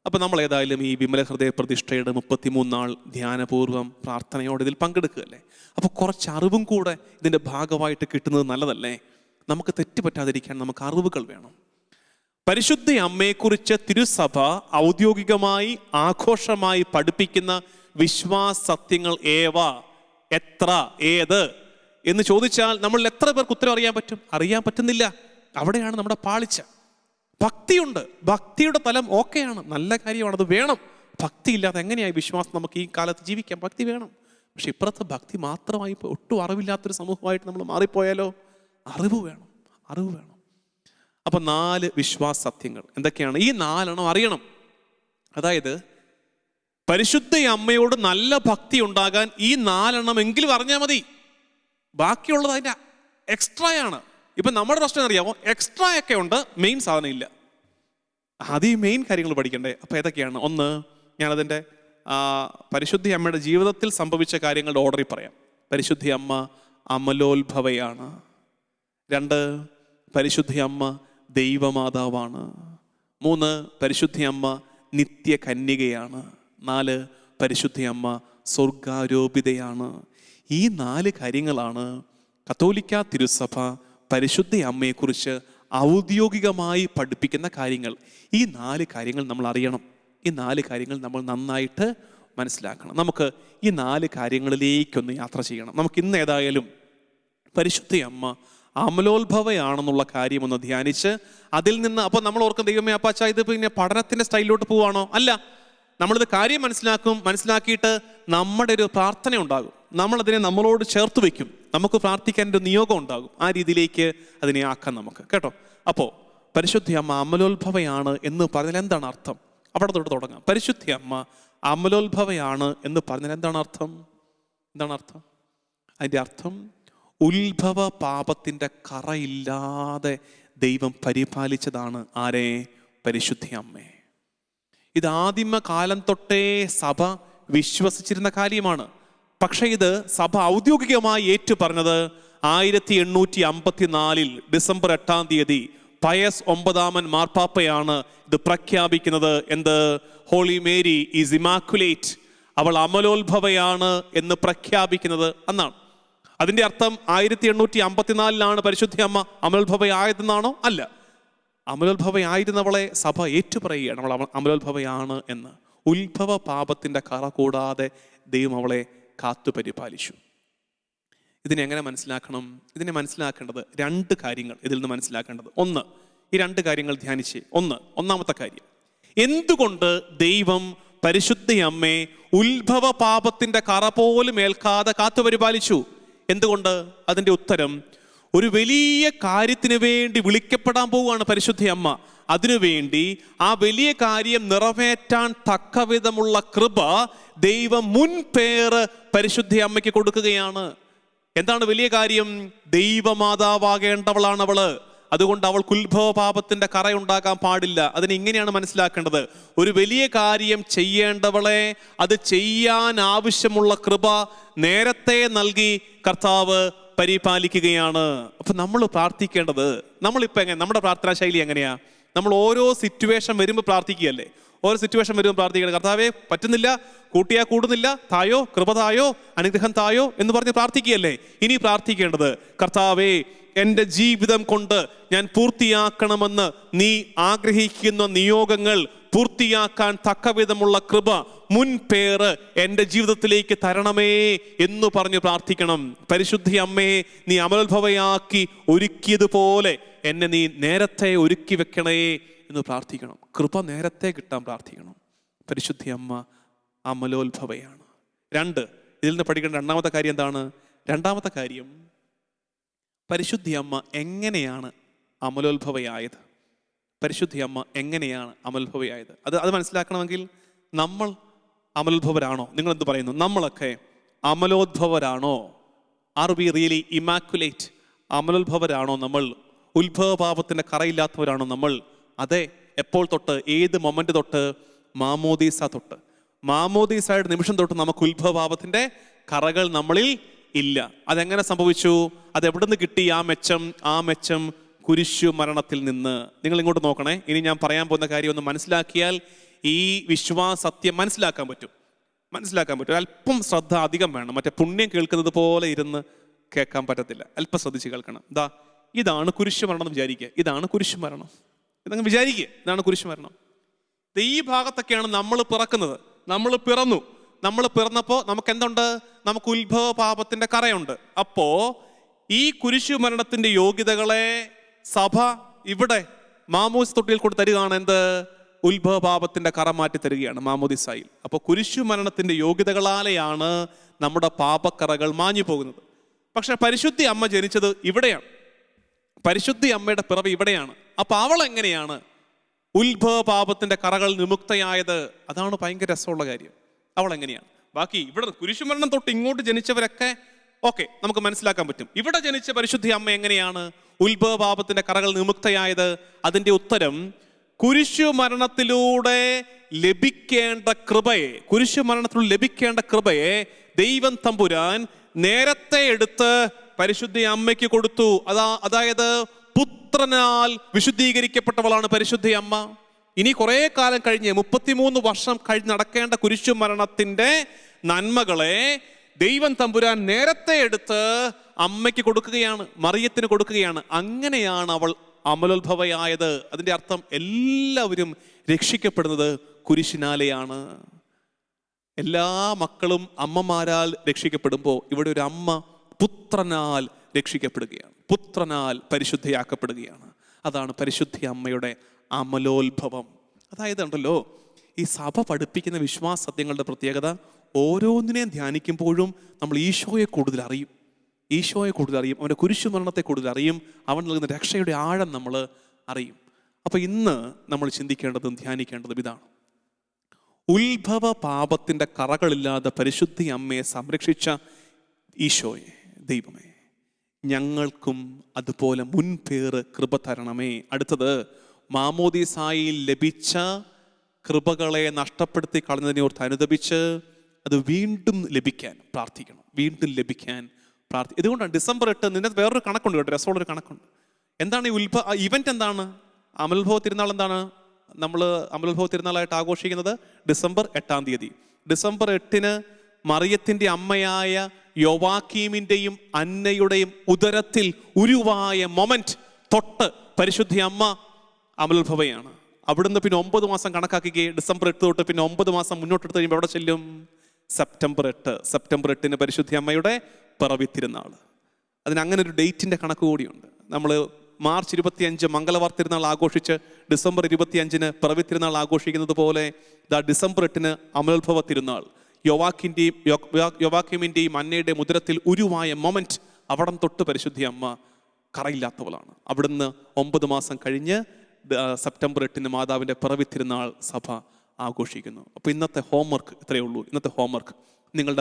അപ്പം നമ്മൾ ഏതായാലും ഈ വിമല ഹൃദയ പ്രതിഷ്ഠയുടെ 33 നാൾ ധ്യാനപൂർവ്വം പ്രാർത്ഥനയോടെ ഇതിൽ പങ്കെടുക്കുകയല്ലേ. അപ്പോൾ കുറച്ച് അറിവും കൂടെ ഇതിൻ്റെ ഭാഗമായിട്ട് കിട്ടുന്നത് നല്ലതല്ലേ? നമുക്ക് തെറ്റുപറ്റാതിരിക്കാൻ നമുക്ക് അറിവുകൾ വേണം. പരിശുദ്ധ അമ്മയെക്കുറിച്ച് തിരുസഭ ഔദ്യോഗികമായി ആഘോഷമായി പഠിപ്പിക്കുന്ന വിശ്വാസ സത്യങ്ങൾ എത്ര, ഏത് എന്ന് ചോദിച്ചാൽ നമ്മൾ എത്ര പേർക്ക് ഉത്തരം അറിയാൻ പറ്റുന്നില്ല. അവിടെയാണ് നമ്മുടെ പാളിച്ച. ഭക്തിയുണ്ട്, ഭക്തിയുടെ തലം ഓക്കെയാണ്, നല്ല കാര്യമാണ്, അത് വേണം. ഭക്തി ഇല്ലാതെ എങ്ങനെയായി വിശ്വാസം നമുക്ക് ഈ കാലത്ത് ജീവിക്കാം? ഭക്തി വേണം. പക്ഷെ ഇപ്പുറത്തെ ഭക്തി മാത്രമായി ഒട്ടും അറിവില്ലാത്തൊരു സമൂഹമായിട്ട് നമ്മൾ മാറിപ്പോയാലോ? അറിവ് വേണം, അറിവ് വേണം. അപ്പൊ 4 വിശ്വാസ സത്യങ്ങൾ എന്തൊക്കെയാണ്? ഈ 4 അറിയണം. അതായത് പരിശുദ്ധ അമ്മയോട് നല്ല ഭക്തി ഉണ്ടാകാൻ ഈ 4 എങ്കിലും അറിഞ്ഞാൽ മതി. ബാക്കിയുള്ളത് അതിൻ്റെ എക്സ്ട്രായാണ്. ഇപ്പൊ നമ്മുടെ പ്രശ്നം അറിയാമോ? എക്സ്ട്രാ ഒക്കെ ഉണ്ട്, മെയിൻ സാധനം ഇല്ല. അത് ഈ മെയിൻ കാര്യങ്ങൾ പഠിക്കണ്ടേ? അപ്പൊ ഏതൊക്കെയാണ്? ഒന്ന്, ഞാനതിൻ്റെ പരിശുദ്ധ അമ്മയുടെ ജീവിതത്തിൽ സംഭവിച്ച കാര്യങ്ങളുടെ ഓർഡറിൽ പറയാം. പരിശുദ്ധ അമ്മ അമലോത്ഭവയാണ്. 2, പരിശുദ്ധ അമ്മ ദൈവമാതാവാണ്. 3, പരിശുദ്ധ അമ്മ നിത്യകന്യകയാണ്. 4, പരിശുദ്ധ അമ്മ സ്വർഗാരോപിതയാണ്. ഈ 4 കാര്യങ്ങളാണ് കത്തോലിക്ക തിരുസഭ പരിശുദ്ധ അമ്മയെക്കുറിച്ച് ഔദ്യോഗികമായി പഠിപ്പിക്കുന്ന കാര്യങ്ങൾ. ഈ 4 കാര്യങ്ങൾ നമ്മൾ അറിയണം. ഈ 4 കാര്യങ്ങൾ നമ്മൾ നന്നായിട്ട് മനസ്സിലാക്കണം. നമുക്ക് ഈ 4 കാര്യങ്ങളിലേക്കൊന്ന് യാത്ര ചെയ്യണം. നമുക്ക് ഇന്ന് ഏതായാലും പരിശുദ്ധ അമ്മ അമലോത്ഭവയാണെന്നുള്ള കാര്യം ഒന്ന് ധ്യാനിച്ച് അതിൽ നിന്ന്, അപ്പോൾ നമ്മൾ ഓർക്കും ദൈവമേ അപ്പാച്ച ഇത് പിന്നെ പഠനത്തിൻ്റെ സ്റ്റൈലിലോട്ട് പോവാണോ? അല്ല, നമ്മളിത് കാര്യം മനസ്സിലാക്കിയിട്ട് നമ്മുടെ ഒരു പ്രാർത്ഥന ഉണ്ടാകും. നമ്മളതിനെ നമ്മളോട് ചേർത്ത് വയ്ക്കും. നമുക്ക് പ്രാർത്ഥിക്കാൻ ഒരു നിയോഗം ഉണ്ടാകും. ആ രീതിയിലേക്ക് അതിനെ ആക്കാം നമുക്ക്, കേട്ടോ. അപ്പോൾ പരിശുദ്ധ അമ്മ അമലോത്ഭവയാണ് എന്ന് പറഞ്ഞാൽ എന്താണ് അർത്ഥം? അവിടെ തൊട്ട് തുടങ്ങാം. പരിശുദ്ധ അമ്മ അമലോത്ഭവയാണ് എന്ന് പറഞ്ഞാൽ എന്താണ് അർത്ഥം? എന്താണ് അർത്ഥം? അതിൻ്റെ അർത്ഥം ഉത്ഭവ പാപത്തിൻ്റെ കറയില്ലാതെ ദൈവം പരിപാലിച്ചതാണ് ആരെ? പരിശുദ്ധ അമ്മയെ. ഇത് ആദിമ കാലം തൊട്ടേ സഭ വിശ്വസിച്ചിരുന്ന കാര്യമാണ്. പക്ഷെ ഇത് സഭ ഔദ്യോഗികമായി ഏറ്റുപറഞ്ഞത് 1854 ഡിസംബർ 8-ാം തീയതി പയസ് 9 മാർപ്പാപ്പയാണ് ഇത് പ്രഖ്യാപിക്കുന്നത്. എന്ത്? ഹോളി മേരി ഈസ് ഇമാക്കുലേറ്റ്, അവൾ അമലോത്ഭവയാണ് എന്ന് പ്രഖ്യാപിക്കുന്നത് അന്നാണ്. അതിൻ്റെ അർത്ഥം 1854 പരിശുദ്ധ അമ്മ അമലോത്ഭവയായതെന്നാണോ? അല്ല, അമലോത്ഭവയായിരുന്നവളെ സഭ ഏറ്റുപറയുകയാണ് അവൾ അമലോത്ഭവയാണ് എന്ന്. ഉത്ഭവ പാപത്തിൻ്റെ കറ കൂടാതെ ദൈവം അവളെ കാത്തു പരിപാലിച്ചു. ഇതിനെ എങ്ങനെ മനസ്സിലാക്കണം? ഇതിനെ മനസ്സിലാക്കേണ്ടത് 2 കാര്യങ്ങൾ ഇതിൽ നിന്ന് മനസ്സിലാക്കേണ്ടത്. ഒന്ന്, ഈ 2 കാര്യങ്ങൾ ധ്യാനിച്ച്. ഒന്നാമത്തെ കാര്യം, എന്തുകൊണ്ട് ദൈവം പരിശുദ്ധ അമ്മയെ ഉത്ഭവ പാപത്തിൻ്റെ കറ പോലും ഏൽക്കാതെ കാത്തു പരിപാലിച്ചു? എന്തുകൊണ്ട്? അതിൻ്റെ ഉത്തരം, ഒരു വലിയ കാര്യത്തിന് വേണ്ടി വിളിക്കപ്പെടാൻ പോവുകയാണ് പരിശുദ്ധ അമ്മ. അതിനുവേണ്ടി ആ വലിയ കാര്യം നിറവേറ്റാൻ തക്കവിധമുള്ള കൃപ ദൈവം മുൻപേറ് പരിശുദ്ധ അമ്മയ്ക്ക് കൊടുക്കുകയാണ്. എന്താണ് വലിയ കാര്യം? ദൈവമാതാവാകേണ്ടവളാണ് അവള്. അതുകൊണ്ട് അവൾക്ക് ഉത്ഭവ പാപത്തിന്റെ കറയുണ്ടാകാൻ പാടില്ല. അതിന് ഇങ്ങനെയാണ് മനസ്സിലാക്കേണ്ടത്: ഒരു വലിയ കാര്യം ചെയ്യേണ്ടവളെ അത് ചെയ്യാൻ ആവശ്യമുള്ള കൃപ നേരത്തെ നൽകി കർത്താവ് പരിപാലിക്കുകയാണ്. അപ്പൊ നമ്മൾ പ്രാർത്ഥിക്കേണ്ടത്, നമ്മളിപ്പോൾ എങ്ങനെ, നമ്മുടെ പ്രാർത്ഥനാ ശൈലി എങ്ങനെയാ? നമ്മൾ ഓരോ സിറ്റുവേഷൻ വരുമ്പോൾ പ്രാർത്ഥിക്കുകയല്ലേ? ഓരോ സിറ്റുവേഷൻ വരുമ്പോൾ പ്രാർത്ഥിക്കണം, കർത്താവേ പറ്റുന്നില്ല, കൂട്ടിയാ കൂടുന്നില്ല, തായോ, കൃപ തായോ, അനുഗ്രഹം തായോ എന്ന് പറഞ്ഞ് പ്രാർത്ഥിക്കുകയല്ലേ? ഇനി പ്രാർത്ഥിക്കേണ്ടത്, കർത്താവേ എൻ്റെ ജീവിതം കൊണ്ട് ഞാൻ പൂർത്തിയാക്കണമെന്ന് നീ ആഗ്രഹിക്കുന്ന നിയോഗങ്ങൾ പൂർത്തിയാക്കാൻ തക്കവിധമുള്ള കൃപ മുൻപേറ് എൻ്റെ ജീവിതത്തിലേക്ക് തരണമേ എന്ന് പറഞ്ഞ് പ്രാർത്ഥിക്കണം. പരിശുദ്ധ അമ്മയെ നീ അമലോത്ഭവയാക്കി ഒരുക്കിയതുപോലെ എന്നെ നീ നേരത്തെ ഒരുക്കി വെക്കണേ എന്ന് പ്രാർത്ഥിക്കണം. കൃപ നേരത്തെ കിട്ടാൻ പ്രാർത്ഥിക്കണം. പരിശുദ്ധ അമ്മ അമലോത്ഭവയാണ്. 2, ഇതിൽ നിന്ന് പഠിക്കേണ്ട രണ്ടാമത്തെ കാര്യം എന്താണ്? രണ്ടാമത്തെ കാര്യം, പരിശുദ്ധ അമ്മ എങ്ങനെയാണ് അമലോത്ഭവയായത്? പരിശുദ്ധ അമ്മ എങ്ങനെയാണ് അമലോത്ഭവയായത്? അത് മനസ്സിലാക്കണമെങ്കിൽ നമ്മൾ അമലോത്ഭവരാണോ? നിങ്ങൾ എന്ത് പറയുന്നു? നമ്മളൊക്കെ അമലോദ്ഭവരാണോ? Are we really immaculate? അമലോത്ഭവരാണോ നമ്മൾ? ഉത്ഭവപാപത്തിൻ്റെ കറയില്ലാത്തവരാണോ നമ്മൾ? അതെ. എപ്പോൾ തൊട്ട്? ഏത് മൊമെന്റ് തൊട്ട്? മാമോദീസ തൊട്ട്. മാമോദീസയുടെ നിമിഷം തൊട്ട് നമുക്ക് ഉത്ഭവപാപത്തിൻ്റെ കറകൾ നമ്മളിൽ ഇല്ല. അതെങ്ങനെ സംഭവിച്ചു? അതെവിടെ നിന്ന് കിട്ടി ആ മെച്ചം? കുരിശു മരണത്തിൽ നിന്ന്. നിങ്ങൾ ഇങ്ങോട്ട് നോക്കണേ. ഇനി ഞാൻ പറയാൻ പോകുന്ന കാര്യം ഒന്ന് മനസ്സിലാക്കിയാൽ ഈ വിശ്വാസത്യം മനസ്സിലാക്കാൻ പറ്റും. അല്പം ശ്രദ്ധ അധികം വേണം. മറ്റേ പുണ്യം കേൾക്കുന്നത് പോലെ ഇരുന്ന് കേൾക്കാൻ പറ്റത്തില്ല. അല്പം ശ്രദ്ധിച്ച് കേൾക്കണം. ഇതാണ് കുരിശു മരണം എന്ന് വിചാരിക്കുക. ഇതാണ് കുരിശു മരണം. ഇതങ്ങ് വിചാരിക്കുക, ഇതാണ് കുരിശു മരണം. ഈ ഭാഗത്തൊക്കെയാണ് നമ്മൾ പിറക്കുന്നത്. നമ്മൾ പിറന്നപ്പോൾ നമുക്ക് എന്തുണ്ട്? നമുക്ക് ഉത്ഭവ പാപത്തിന്റെ കറയുണ്ട്. അപ്പോ ഈ കുരിശു മരണത്തിന്റെ യോഗ്യതകളെ സഭ ഇവിടെ മാമോസ് തൊട്ടിയിൽ കൊണ്ട് തരികയാണ്. എന്ത്? ഉത്ഭവപാപത്തിൻ്റെ കറ മാറ്റി തരികയാണ് മാമോദിസായിൽ. അപ്പോൾ കുരിശു മരണത്തിൻ്റെ യോഗ്യതകളാലെയാണ് നമ്മുടെ പാപക്കറകൾ മാഞ്ഞു പോകുന്നത്. പക്ഷെ പരിശുദ്ധി അമ്മ ജനിച്ചത് ഇവിടെയാണ്, പരിശുദ്ധി അമ്മയുടെ പിറവി ഇവിടെയാണ്. അപ്പോൾ അവൾ എങ്ങനെയാണ് ഉത്ഭവപാപത്തിൻ്റെ കറകൾ വിമുക്തയായത്? അതാണ് ഭയങ്കര രസമുള്ള കാര്യം. അവൾ എങ്ങനെയാണ്? ബാക്കി ഇവിടെ കുരിശുമരണം തൊട്ട് ഇങ്ങോട്ട് ജനിച്ചവരൊക്കെ ഓക്കെ, നമുക്ക് മനസ്സിലാക്കാൻ പറ്റും. ഇവിടെ ജനിച്ച പരിശുദ്ധി അമ്മ എങ്ങനെയാണ് ഉത്ഭവപാപത്തിൻ്റെ കറകൾ വിമുക്തയായത്? അതിൻ്റെ ഉത്തരം കുരിശുമരണത്തിലൂടെ ലഭിക്കേണ്ട കൃപയെ ദൈവം തമ്പുരാൻ നേരത്തെ എടുത്ത് പരിശുദ്ധി അമ്മയ്ക്ക് കൊടുത്തു. അതായത് പുത്രനാൽ വിശുദ്ധീകരിക്കപ്പെട്ടവളാണ് പരിശുദ്ധി അമ്മ. ഇനി കുറേ കാലം കഴിഞ്ഞ് 33 വർഷം കഴിഞ്ഞ് നടക്കേണ്ട കുരിശുമരണത്തിൻ്റെ നന്മകളെ ദൈവം തമ്പുരാൻ നേരത്തെ എടുത്ത് അമ്മയ്ക്ക് കൊടുക്കുകയാണ്, മറിയത്തിന് കൊടുക്കുകയാണ്. അങ്ങനെയാണ് അവൾ അമലോത്ഭവയായത്. അതിൻ്റെ അർത്ഥം എല്ലാവരും രക്ഷിക്കപ്പെടുന്നത് കുരിശിനാലെയാണ്. എല്ലാ മക്കളും അമ്മമാരാൽ രക്ഷിക്കപ്പെടുമ്പോൾ ഇവിടെ ഒരു അമ്മ പുത്രനാൽ രക്ഷിക്കപ്പെടുകയാണ്, പുത്രനാൽ പരിശുദ്ധയാക്കപ്പെടുകയാണ്. അതാണ് പരിശുദ്ധി അമ്മയുടെ അമലോത്ഭവം. അതായത് ഉണ്ടല്ലോ, ഈ സഭ പഠിപ്പിക്കുന്ന വിശ്വാസ സത്യങ്ങളുടെ പ്രത്യേകത ഓരോന്നിനെയും ധ്യാനിക്കുമ്പോഴും നമ്മൾ ഈശോയെ കൂടുതൽ അറിയും, അവൻ്റെ കുരിശുമരണത്തെ കൂടുതൽ അറിയും, അവൻ നൽകുന്ന രക്ഷയുടെ ആഴം നമ്മൾ അറിയും. അപ്പോൾ ഇന്ന് നമ്മൾ ചിന്തിക്കേണ്ടതും ധ്യാനിക്കേണ്ടതും ഇതാണ്: ഉത്ഭവ പാപത്തിൻ്റെ കറകളില്ലാതെ പരിശുദ്ധി അമ്മയെ സംരക്ഷിച്ച ഈശോയെ, ദൈവമേ, ഞങ്ങൾക്കും അതുപോലെ മുൻപേറ് കൃപ തരണമേ. അടുത്തത്, മാമോദീസായിൽ ലഭിച്ച കൃപകളെ നഷ്ടപ്പെടുത്തി കളഞ്ഞതിനെ ഓർത്ത് അനുതപിച്ച് അത് വീണ്ടും ലഭിക്കാൻ പ്രാർത്ഥിക്കണം, ഇതുകൊണ്ടാണ് ഡിസംബർ 8 നിന്നെ വേറൊരു കണക്കുണ്ട് കേട്ടോ, രസമുള്ളൊരു കണക്കുണ്ട്. എന്താണ് ഈ ഇവന്റ്? എന്താണ് അമലോത്ഭവ തിരുനാൾ? എന്താണ് നമ്മൾ അമലോത്ഭവ തിരുനാളായിട്ട് ആഘോഷിക്കുന്നത്? ഡിസംബർ 8-ാം തീയതി. ഡിസംബർ 8-ന് മറിയത്തിൻ്റെ അമ്മയായ യോവാക്കീമിൻ്റെയും അന്നയുടെയും ഉദരത്തിൽ ഉരുവായ മൊമെന്റ് തൊട്ട് പരിശുദ്ധി അമ്മ അമലോത്ഭവയാണ്. അവിടുന്ന് പിന്നെ 9 മാസം കണക്കാക്കുകയെ ഡിസംബർ 8 തൊട്ട് പിന്നെ 9 മാസം മുന്നോട്ടെടുത്ത് കഴിയുമ്പോൾ എവിടെ ചെല്ലും? സെപ്റ്റംബർ 8 പരിശുദ്ധി അമ്മയുടെ പിറവി തിരുനാൾ. അതിനങ്ങനെ ഒരു ഡേറ്റിൻ്റെ കണക്ക് കൂടിയുണ്ട്. നമ്മൾ മാർച്ച് 25 മംഗളവാർ തിരുനാൾ ആഘോഷിച്ച് ഡിസംബർ 25-ന് പിറവി തിരുനാൾ ആഘോഷിക്കുന്നത് പോലെ ഡിസംബർ 8-ന് അമലോത്ഭവ തിരുനാൾ. യോവാക്കീമിൻ്റെയും അന്നയുടെ മുദ്രത്തിൽ ഉരുവായ മൊമെന്റ്, അവിടം തൊട്ട് പരിശുദ്ധി അമ്മ കറയില്ലാത്തവളാണ്. അവിടുന്ന് 9 മാസം കഴിഞ്ഞ് സെപ്റ്റംബർ 8-ന് മാതാവിൻ്റെ പിറവി തിരുനാൾ സഭ ആഘോഷിക്കുന്നു. അപ്പോൾ ഇന്നത്തെ ഹോംവർക്ക് ഇത്രയേ ഉള്ളൂ. ഇന്നത്തെ ഹോംവർക്ക്: നിങ്ങളുടെ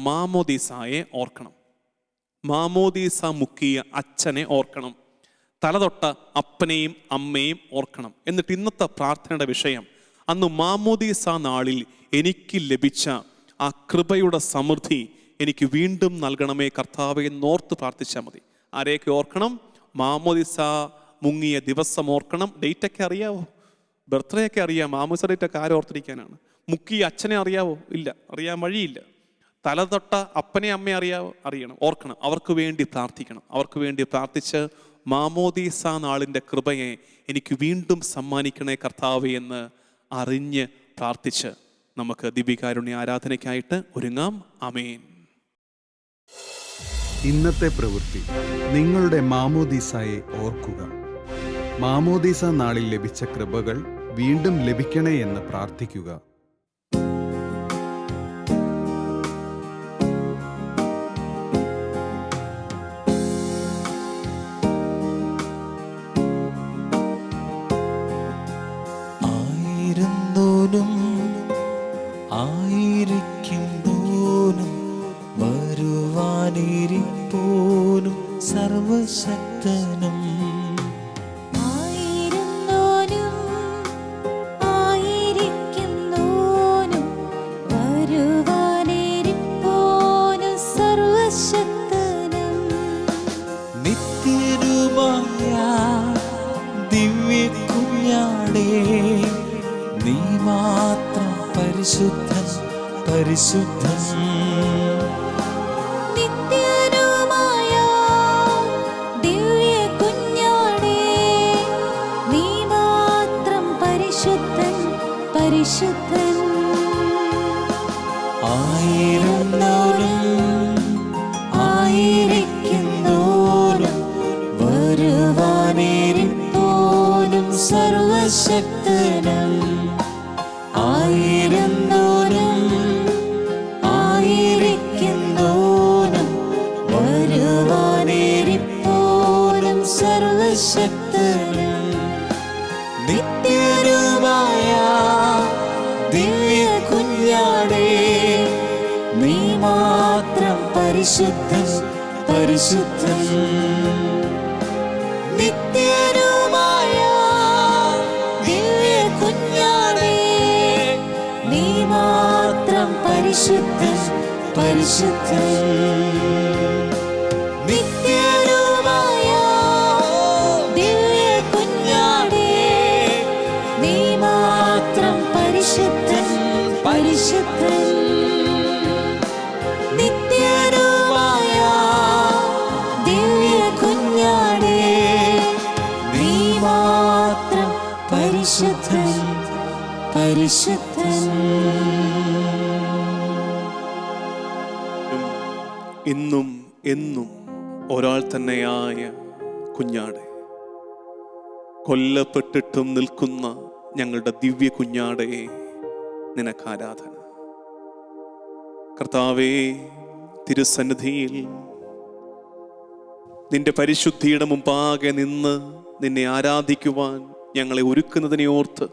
മാമോദീസായെ ഓർക്കണം. മാമോദീസ മുക്കിയ അച്ഛനെ ഓർക്കണം. തലതൊട്ട അപ്പനെയും അമ്മയും ഓർക്കണം. എന്നിട്ട് ഇന്നത്തെ പ്രാർത്ഥനയുടെ വിഷയം: അന്ന് മാമോദീസ നാളിൽ എനിക്ക് ലഭിച്ച ആ കൃപയുടെ സമൃദ്ധി എനിക്ക് വീണ്ടും നൽകണമേ കർത്താവേ എന്നോർത്ത് പ്രാർത്ഥിച്ചാൽ മതി. ആരെയൊക്കെ ഓർക്കണം? മാമോദീസ മുങ്ങിയ ദിവസം ഓർക്കണം. ഡേറ്റൊക്കെ അറിയാവോ? ബർത്ത്ഡേ ഒക്കെ അറിയാം, മാമോദിസ ഡേറ്റൊക്കെ ആരും ഓർത്തിരിക്കാനാണ്. മുക്കിയ അച്ഛനെ അറിയാവോ? ഇല്ല, അറിയാൻ വഴിയില്ല. തലതൊട്ട അപ്പനെ അമ്മയെ അറിയണം, ഓർക്കണം. അവർക്ക് വേണ്ടി പ്രാർത്ഥിച്ച് മാമോദീസ നാളിൻ്റെ കൃപയെ എനിക്ക് വീണ്ടും സമ്മാനിക്കണേ കർത്താവേ എന്ന് അറിഞ്ഞ് പ്രാർത്ഥിച്ച് നമുക്ക് ദിവ്യകാരുണ്യ ആരാധനയ്ക്കായിട്ട് ഒരുങ്ങാം. ആമേൻ. ഇന്നത്തെ പ്രവൃത്തി: നിങ്ങളുടെ മാമോദീസായെ ഓർക്കുക. മാമോദീസ നാളിൽ ലഭിച്ച കൃപകൾ വീണ്ടും ലഭിക്കണേ എന്ന് പ്രാർത്ഥിക്കുക. ആയിരിക്കുന്നോനും വരുവാനിരിപ്പോനും സർവശക്തനും നിത്യരൂപമായ ദിവ്യകുഞ്ഞാടേ, നീ മാത്രം പരിശുദ്ധൻ നിത്യരൂപമായ ദിവ്യകുഞ്ഞാടേ, നീ മാത്രം പരിശുദ്ധൻ. ആയിരിക്കുന്നോരും വരുവാനിരിപ്പോനും സർവ സർവശക്തനും ആയിരുന്നോനും ആയിരിക്കുന്നോനും വരുവാനിരിപ്പോനും സർവശക്തനും നിത്യരുമായ ദിവ്യ കുഞ്ഞാടേ, നീ മാത്രം പരിശുദ്ധൻ പരിശുദ്ധൻ. നിത്യരുമായ ദിവ്യ കുഞ്ഞാടേ, നീ മാത്രം പരിശുദ്ധൻ പരിശുദ്ധൻ. നിത്യരുമായ ദിവ്യ കുഞ്ഞാടേ, നീ മാത്രം പരിശുദ്ധൻ പരിശുദ്ധൻ. നിത്യരുമായ ദിവ്യ കുഞ്ഞാടേ, നീ മാത്രം പരിശുദ്ധൻ പരിശുദ്ധൻ. ഇന്നും എന്നും ഒരാൾ തന്നെയായ കുഞ്ഞാടെ, കൊല്ലപ്പെട്ടിട്ടും നിൽക്കുന്ന ഞങ്ങളുടെ ദിവ്യ കുഞ്ഞാടെ, നിനക്ക് ആരാധന. കർത്താവേ, തിരുസന്നിധിയിൽ നിന്റെ പരിശുദ്ധിയുടെ മുമ്പാകെ നിന്ന് നിന്നെ ആരാധിക്കുവാൻ ഞങ്ങളെ ഒരുക്കുന്നതിനെ ഓർത്ത്,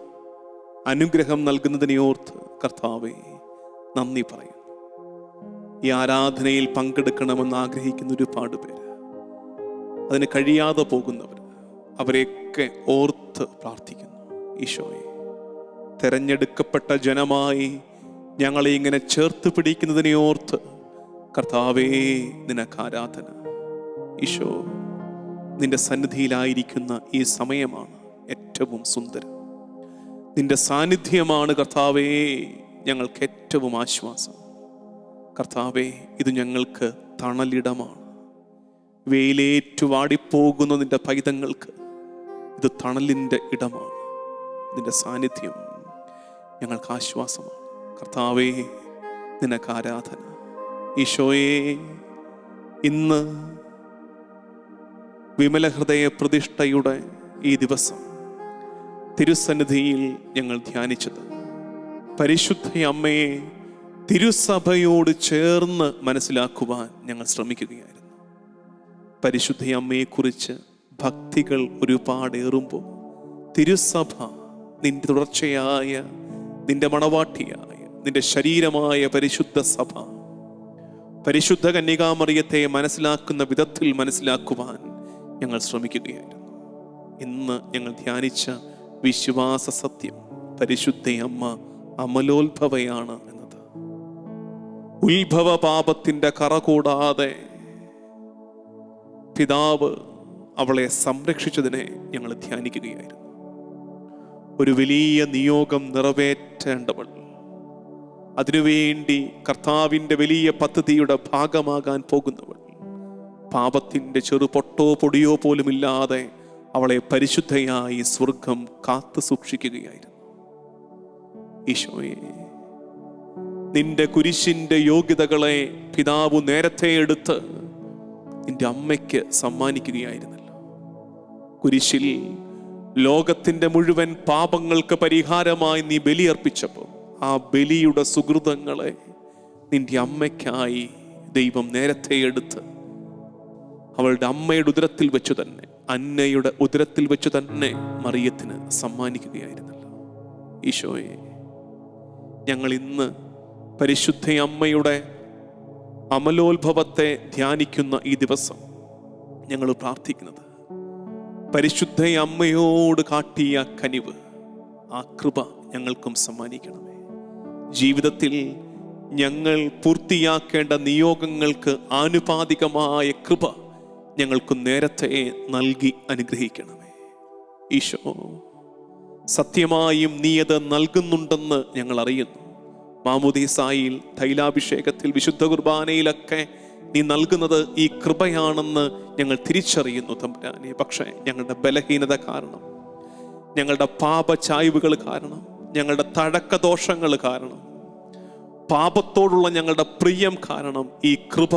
അനുഗ്രഹം നൽകുന്നതിനെ ഓർത്ത് കർത്താവേ നന്ദി പറയുന്നു. ഈ ആരാധനയിൽ പങ്കെടുക്കണമെന്ന് ആഗ്രഹിക്കുന്ന ഒരുപാട് പേര്, അതിന് കഴിയാതെ പോകുന്നവർ, അവരെയൊക്കെ ഓർത്ത് പ്രാർത്ഥിക്കുന്നു. ഈശോയെ, തെരഞ്ഞെടുക്കപ്പെട്ട ജനമായി ഞങ്ങളെ ഇങ്ങനെ ചേർത്ത് പിടിക്കുന്നതിനെ ഓർത്ത് കർത്താവേ നിനക്ക് ആരാധന. ഈശോ, നിന്റെ സന്നിധിയിലായിരിക്കുന്ന ഈ സമയമാണ് ഏറ്റവും സുന്ദരം. നിന്റെ സാന്നിധ്യമാണ് കർത്താവേ ഞങ്ങൾക്ക് ഏറ്റവും ആശ്വാസം. കർത്താവേ, ഇത് ഞങ്ങൾക്ക് തണലിടമാണ്. വെയിലേറ്റു വാടിപ്പോകുന്ന നിന്റെ പൈതങ്ങൾക്ക് ഇത് തണലിൻ്റെ ഇടമാണ്. നിന്റെ സാന്നിധ്യം ഞങ്ങൾക്ക് ആശ്വാസമാണ്. കർത്താവേ, നിനക്ക് ആരാധന. ഈശോയെ, ഇന്ന് വിമല ഹൃദയ പ്രതിഷ്ഠയുടെ ഈ ദിവസം തിരുസന്നിധിയിൽ ഞങ്ങൾ ധ്യാനിച്ചത് പരിശുദ്ധ അമ്മയെ തിരുസഭയോട് ചേർന്ന് മനസ്സിലാക്കുവാൻ ഞങ്ങൾ ശ്രമിക്കുകയായിരുന്നു. പരിശുദ്ധ അമ്മയെക്കുറിച്ച് ഭക്തികൾ ഒരുപാടേറുമ്പോൾ തിരുസഭ നിന്റെ തുടർച്ചയായ, നിന്റെ മണവാട്ടിയായ, നിന്റെ ശരീരമായ പരിശുദ്ധ സഭ, പരിശുദ്ധ കന്യകാമറിയത്തെ മനസ്സിലാക്കുന്ന വിധത്തിൽ മനസ്സിലാക്കുവാൻ ഞങ്ങൾ ശ്രമിക്കുകയായിരുന്നു. ഇന്ന് ഞങ്ങൾ ധ്യാനിച്ച വിശ്വാസ സത്യം പരിശുദ്ധ അമ്മ അമലോത്ഭവയാണ് എന്നത്. ഉത്ഭവ പാപത്തിന്റെ കറ കൂടാതെ പിതാവ് അവളെ സംരക്ഷിച്ചതിനെ ഞങ്ങൾ ധ്യാനിക്കുകയായിരുന്നു. ഒരു വലിയ നിയോഗം നിറവേറ്റേണ്ടവൾ, അതിനുവേണ്ടി കർത്താവിൻ്റെ വലിയ പദ്ധതിയുടെ ഭാഗമാകാൻ പോകുന്നവൾ, പാപത്തിൻ്റെ ചെറുപൊട്ടോ പൊടിയോ പോലുമില്ലാതെ അവളെ പരിശുദ്ധയായി സ്വർഗം കാത്തു സൂക്ഷിക്കുകയായിരുന്നു. ഈശോയെ, നിന്റെ കുരിശിന്റെ യോഗ്യതകളെ പിതാവ് നേരത്തെ എടുത്ത് നിന്റെ അമ്മയ്ക്ക് സമ്മാനിക്കുകയായിരുന്നല്ലോ. കുരിശിൽ ലോകത്തിന്റെ മുഴുവൻ പാപങ്ങൾക്ക് പരിഹാരമായി നീ ബലിയർപ്പിച്ചപ്പോൾ ആ ബലിയുടെ സുഹൃതങ്ങളെ നിന്റെ അമ്മയ്ക്കായി ദൈവം നേരത്തെ എടുത്ത് അവളുടെ അമ്മയുടെ ഉദരത്തിൽ വെച്ചു തന്നെ, അന്നയുടെ ഉദരത്തിൽ വെച്ചു തന്നെ മറിയത്തിന് സമ്മാനിക്കുകയായിരുന്നല്ലോ. ഈശോയെ, ഞങ്ങൾ ഇന്ന് പരിശുദ്ധ അമ്മയുടെ അമലോത്ഭവത്തെ ധ്യാനിക്കുന്ന ഈ ദിവസം ഞങ്ങൾ പ്രാർത്ഥിക്കുന്നത്, പരിശുദ്ധ അമ്മയോട് കാട്ടിയ കനിവ്, ആ കൃപ ഞങ്ങൾക്കും സമ്മാനിക്കണമേ. ജീവിതത്തിൽ ഞങ്ങൾ പൂർത്തിയാക്കേണ്ട നിയോഗങ്ങൾക്ക് ആനുപാതികമായ കൃപ ഞങ്ങൾക്ക് നേരത്തെ നൽകി അനുഗ്രഹിക്കണമേ. ഈശോ, സത്യമായും നീ അത് നൽകുന്നുണ്ടെന്ന് ഞങ്ങൾ അറിയുന്നു. മാമോദീസായിൽ, തൈലാഭിഷേകത്തിൽ, വിശുദ്ധ കുർബാനയിലൊക്കെ നീ നൽകുന്നത് ഈ കൃപയാണെന്ന് ഞങ്ങൾ തിരിച്ചറിയുന്നു തമ്പുരാനെ. പക്ഷേ ഞങ്ങളുടെ ബലഹീനത കാരണം, ഞങ്ങളുടെ പാപചായ്വുകൾ കാരണം, ഞങ്ങളുടെ തഴക്കദോഷങ്ങൾ കാരണം, പാപത്തോടുള്ള ഞങ്ങളുടെ പ്രിയം കാരണം ഈ കൃപ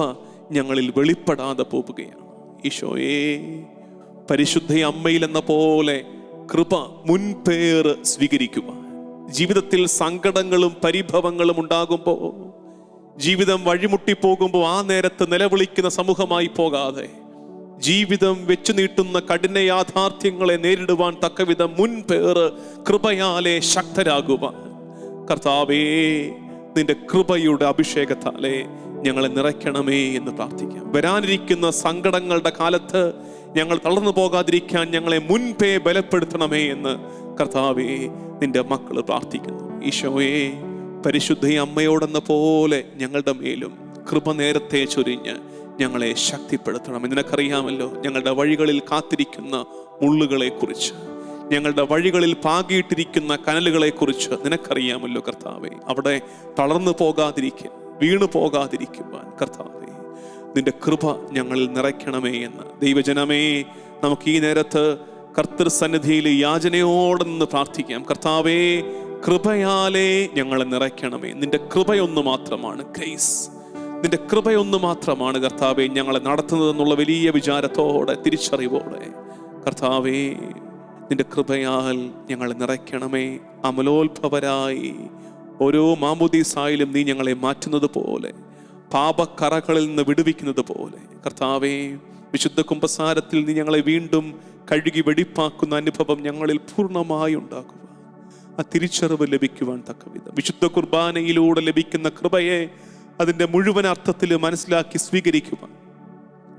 ഞങ്ങളിൽ വെളിപ്പെടാതെ പോവുകയാണ്. ഈശോയെ, പരിശുദ്ധ അമ്മയിൽ എന്ന പോലെ കൃപ മുൻപേർ സ്വീകരിക്കുക. ജീവിതത്തിൽ സങ്കടങ്ങളും പരിഭവങ്ങളും ഉണ്ടാകുമ്പോൾ, ജീവിതം വഴിമുട്ടിപ്പോകുമ്പോൾ ആ നേരത്ത് നിലവിളിക്കുന്ന സമൂഹമായി പോകാതെ, ജീവിതം വെച്ചു നീട്ടുന്ന കഠിന യാഥാർത്ഥ്യങ്ങളെ നേരിടുവാൻ തക്കവിധം മുൻപേർ കൃപയാലെ ശക്തരാകുവാൻ, കർത്താവേ നിന്റെ കൃപയുടെ അഭിഷേകത്താലെ ഞങ്ങളെ നിറയ്ക്കണമേ എന്ന് പ്രാർത്ഥിക്കാം. വരാനിരിക്കുന്ന സങ്കടങ്ങളുടെ കാലത്ത് ഞങ്ങൾ തളർന്നു പോകാതിരിക്കാൻ ഞങ്ങളെ മുൻപേ ബലപ്പെടുത്തണമേ എന്ന് കർത്താവേ നിന്റെ മക്കൾ പ്രാർത്ഥിക്കുന്നു. ഈശോയെ, പരിശുദ്ധ അമ്മയോടെന്ന പോലെ ഞങ്ങളുടെ മേലും കൃപ നേരത്തെ ചൊരിഞ്ഞ് ഞങ്ങളെ ശക്തിപ്പെടുത്തണം. നിനക്കറിയാമല്ലോ ഞങ്ങളുടെ വഴികളിൽ കാത്തിരിക്കുന്ന മുള്ളുകളെ കുറിച്ച്, ഞങ്ങളുടെ വഴികളിൽ പാകിയിട്ടിരിക്കുന്ന കനലുകളെ കുറിച്ച് നിനക്കറിയാമല്ലോ കർത്താവേ. അവിടെ തളർന്നു പോകാതിരിക്കാൻ, വീണു പോകാതിരിക്കുവാൻ കർത്താവേ നിന്റെ കൃപ ഞങ്ങളിൽ നിറയ്ക്കണമേ എന്ന് ദൈവജനമേ നമുക്ക് ഈ നേരത്ത് കർത്തൃസന്നിധിയിൽ യാചനയോടെന്ന് പ്രാർത്ഥിക്കാം. കർത്താവേ, കൃപയാലേ ഞങ്ങളെ നിറയ്ക്കണമേ. നിന്റെ കൃപയൊന്നു മാത്രമാണ് ഗ്രേസ്, നിന്റെ കൃപയൊന്നു മാത്രമാണ് കർത്താവേ ഞങ്ങളെ നടത്തുന്നതെന്നുള്ള വലിയ വിചാരത്തോടെ, തിരിച്ചറിവോടെ കർത്താവേ നിന്റെ കൃപയാൽ ഞങ്ങളെ നിറയ്ക്കണമേ. അമലോത്ഭവരായി ഓരോ മാമോദീസായിലും നീ ഞങ്ങളെ മാറ്റുന്നത് പോലെ, പാപക്കറകളിൽ നിന്ന് വിടുവിക്കുന്നത് പോലെ കർത്താവേ, വിശുദ്ധ കുമ്പസാരത്തിൽ നീ ഞങ്ങളെ വീണ്ടും കഴുകി വെടിപ്പാക്കുന്ന അനുഭവം ഞങ്ങളിൽ പൂർണ്ണമായി ഉണ്ടാകുക, ആ തിരിച്ചറിവ് ലഭിക്കുവാൻ തക്കവിധം വിശുദ്ധ കുർബാനയിലൂടെ ലഭിക്കുന്ന കൃപയെ അതിൻ്റെ മുഴുവൻ അർത്ഥത്തിൽ മനസ്സിലാക്കി സ്വീകരിക്കുവാൻ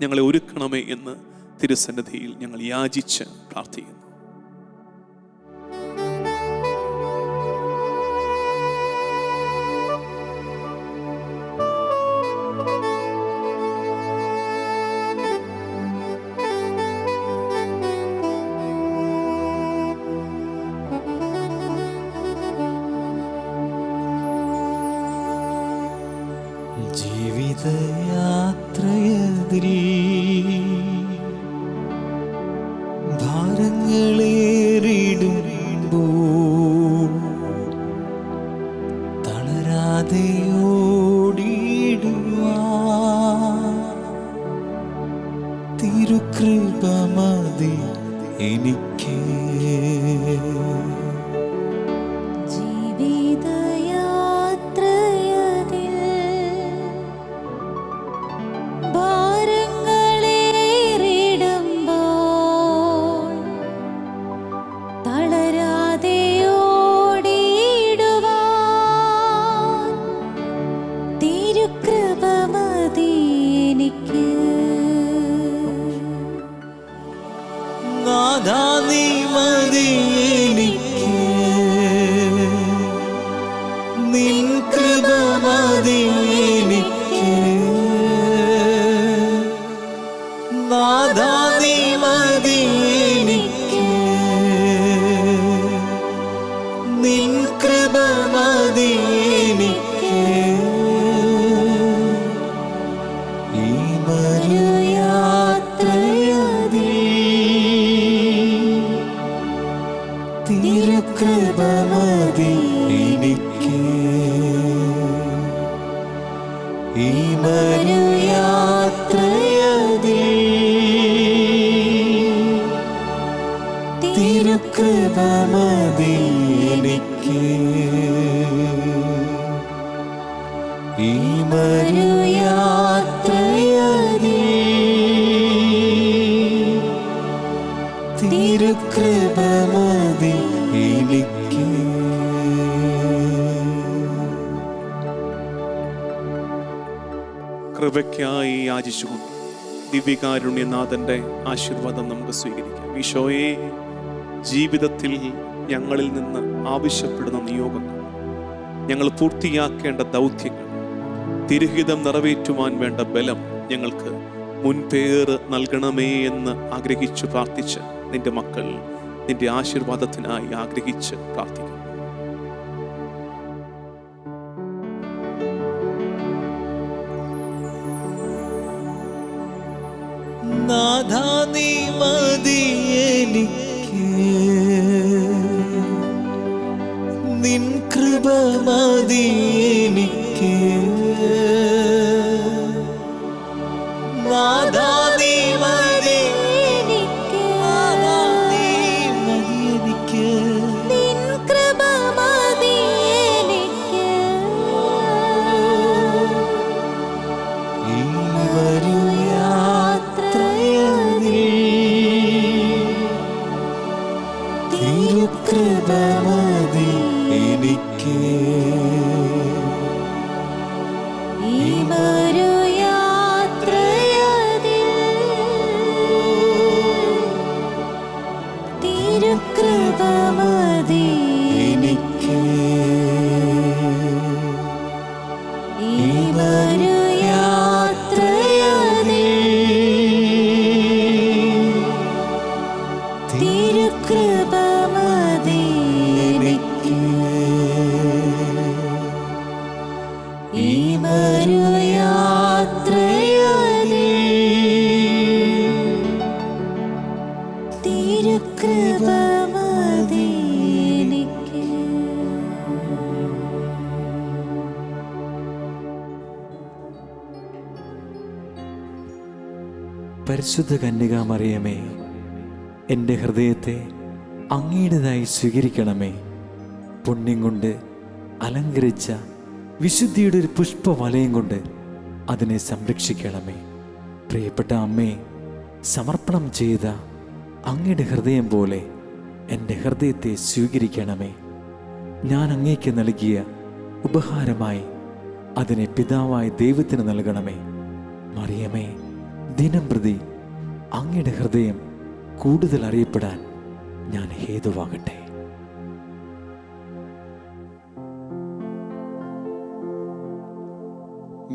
ഞങ്ങളെ ഒരുക്കണമേ എന്ന് തിരുസന്നിധിയിൽ ഞങ്ങൾ യാചിച്ച് പ്രാർത്ഥിക്കുന്നു. ജീവിതയാത്രയതിൽ ഭാരങ്ങളേറിടുമ്പോൾ തളരാതെ ഓടിയിടുവാൻ തിരുകൃപ മതി എനിക്ക്. നാഥാ നീ മതി എനിക്ക്, നിൻ കൃപ മതി എനിക്ക്. നാഥാ നീ മതി എനിക്ക്, നിൻ കൃപ മതി എനിക്ക്. ഈ തിരുകൃപ മതി എനിക്ക്. ഈ മരുയാത്രയതിൽ തിരുകൃപ മതി എനിക്ക്. ഈ മരുയാത്രയതിൽ തിരുകൃപ മതി എനിക്ക്. കൃപയ്ക്കായി യാചിച്ചുകൊണ്ട് ദിവ്യകാരുണ്യനാഥന്റെ ആശീർവാദം നമുക്ക് സ്വീകരിക്കാം. ഈശോയെ, ജീവിതത്തിൽ ഞങ്ങളിൽ നിന്ന് ആവശ്യപ്പെടുന്ന നിയോഗങ്ങൾ, ഞങ്ങൾ പൂർത്തിയാക്കേണ്ട ദൗത്യങ്ങൾ, തിരുഹിതം നിറവേറ്റുവാൻ വേണ്ട ബലം ഞങ്ങൾക്ക് മുൻപേർ നൽകണമേ എന്ന് ആഗ്രഹിച്ചു പ്രാർത്ഥിച്ച് നിന്റെ മക്കൾ നിന്റെ ആശീർവാദത്തിനായി ആഗ്രഹിച്ച് പ്രാർത്ഥിക്കുന്നു. നാഥാ നീ മതി എനിക്ക്, നിൻ കൃപ മതി എനിക്ക്. നാഥാ നീ മതി എനിക്ക്, നാഥാ നീ മതി പരിശുദ്ധ കന്യകാമറിയമേ, എൻ്റെ ഹൃദയത്തെ അങ്ങയുടേതായി സ്വീകരിക്കണമേ. പുണ്യം കൊണ്ട് അലങ്കരിച്ച വിശുദ്ധിയുടെ ഒരു പുഷ്പവലയം കൊണ്ട് അതിനെ സംരക്ഷിക്കണമേ. പ്രിയപ്പെട്ട അമ്മേ, സമർപ്പണം ചെയ്ത അങ്ങയുടെ ഹൃദയം പോലെ എൻ്റെ ഹൃദയത്തെ സ്വീകരിക്കണമേ. ഞാൻ അങ്ങേക്ക് നൽകിയ ഉപഹാരമായി അതിനെ പിതാവായ ദൈവത്തിന് നൽകണമേ. മറിയമേ, ദിനം പ്രതി അങ്ങയുടെ ഹൃദയം കൂടുതൽ അറിയപ്പെടാൻ ഞാൻ ഹേതുവാകട്ടെ.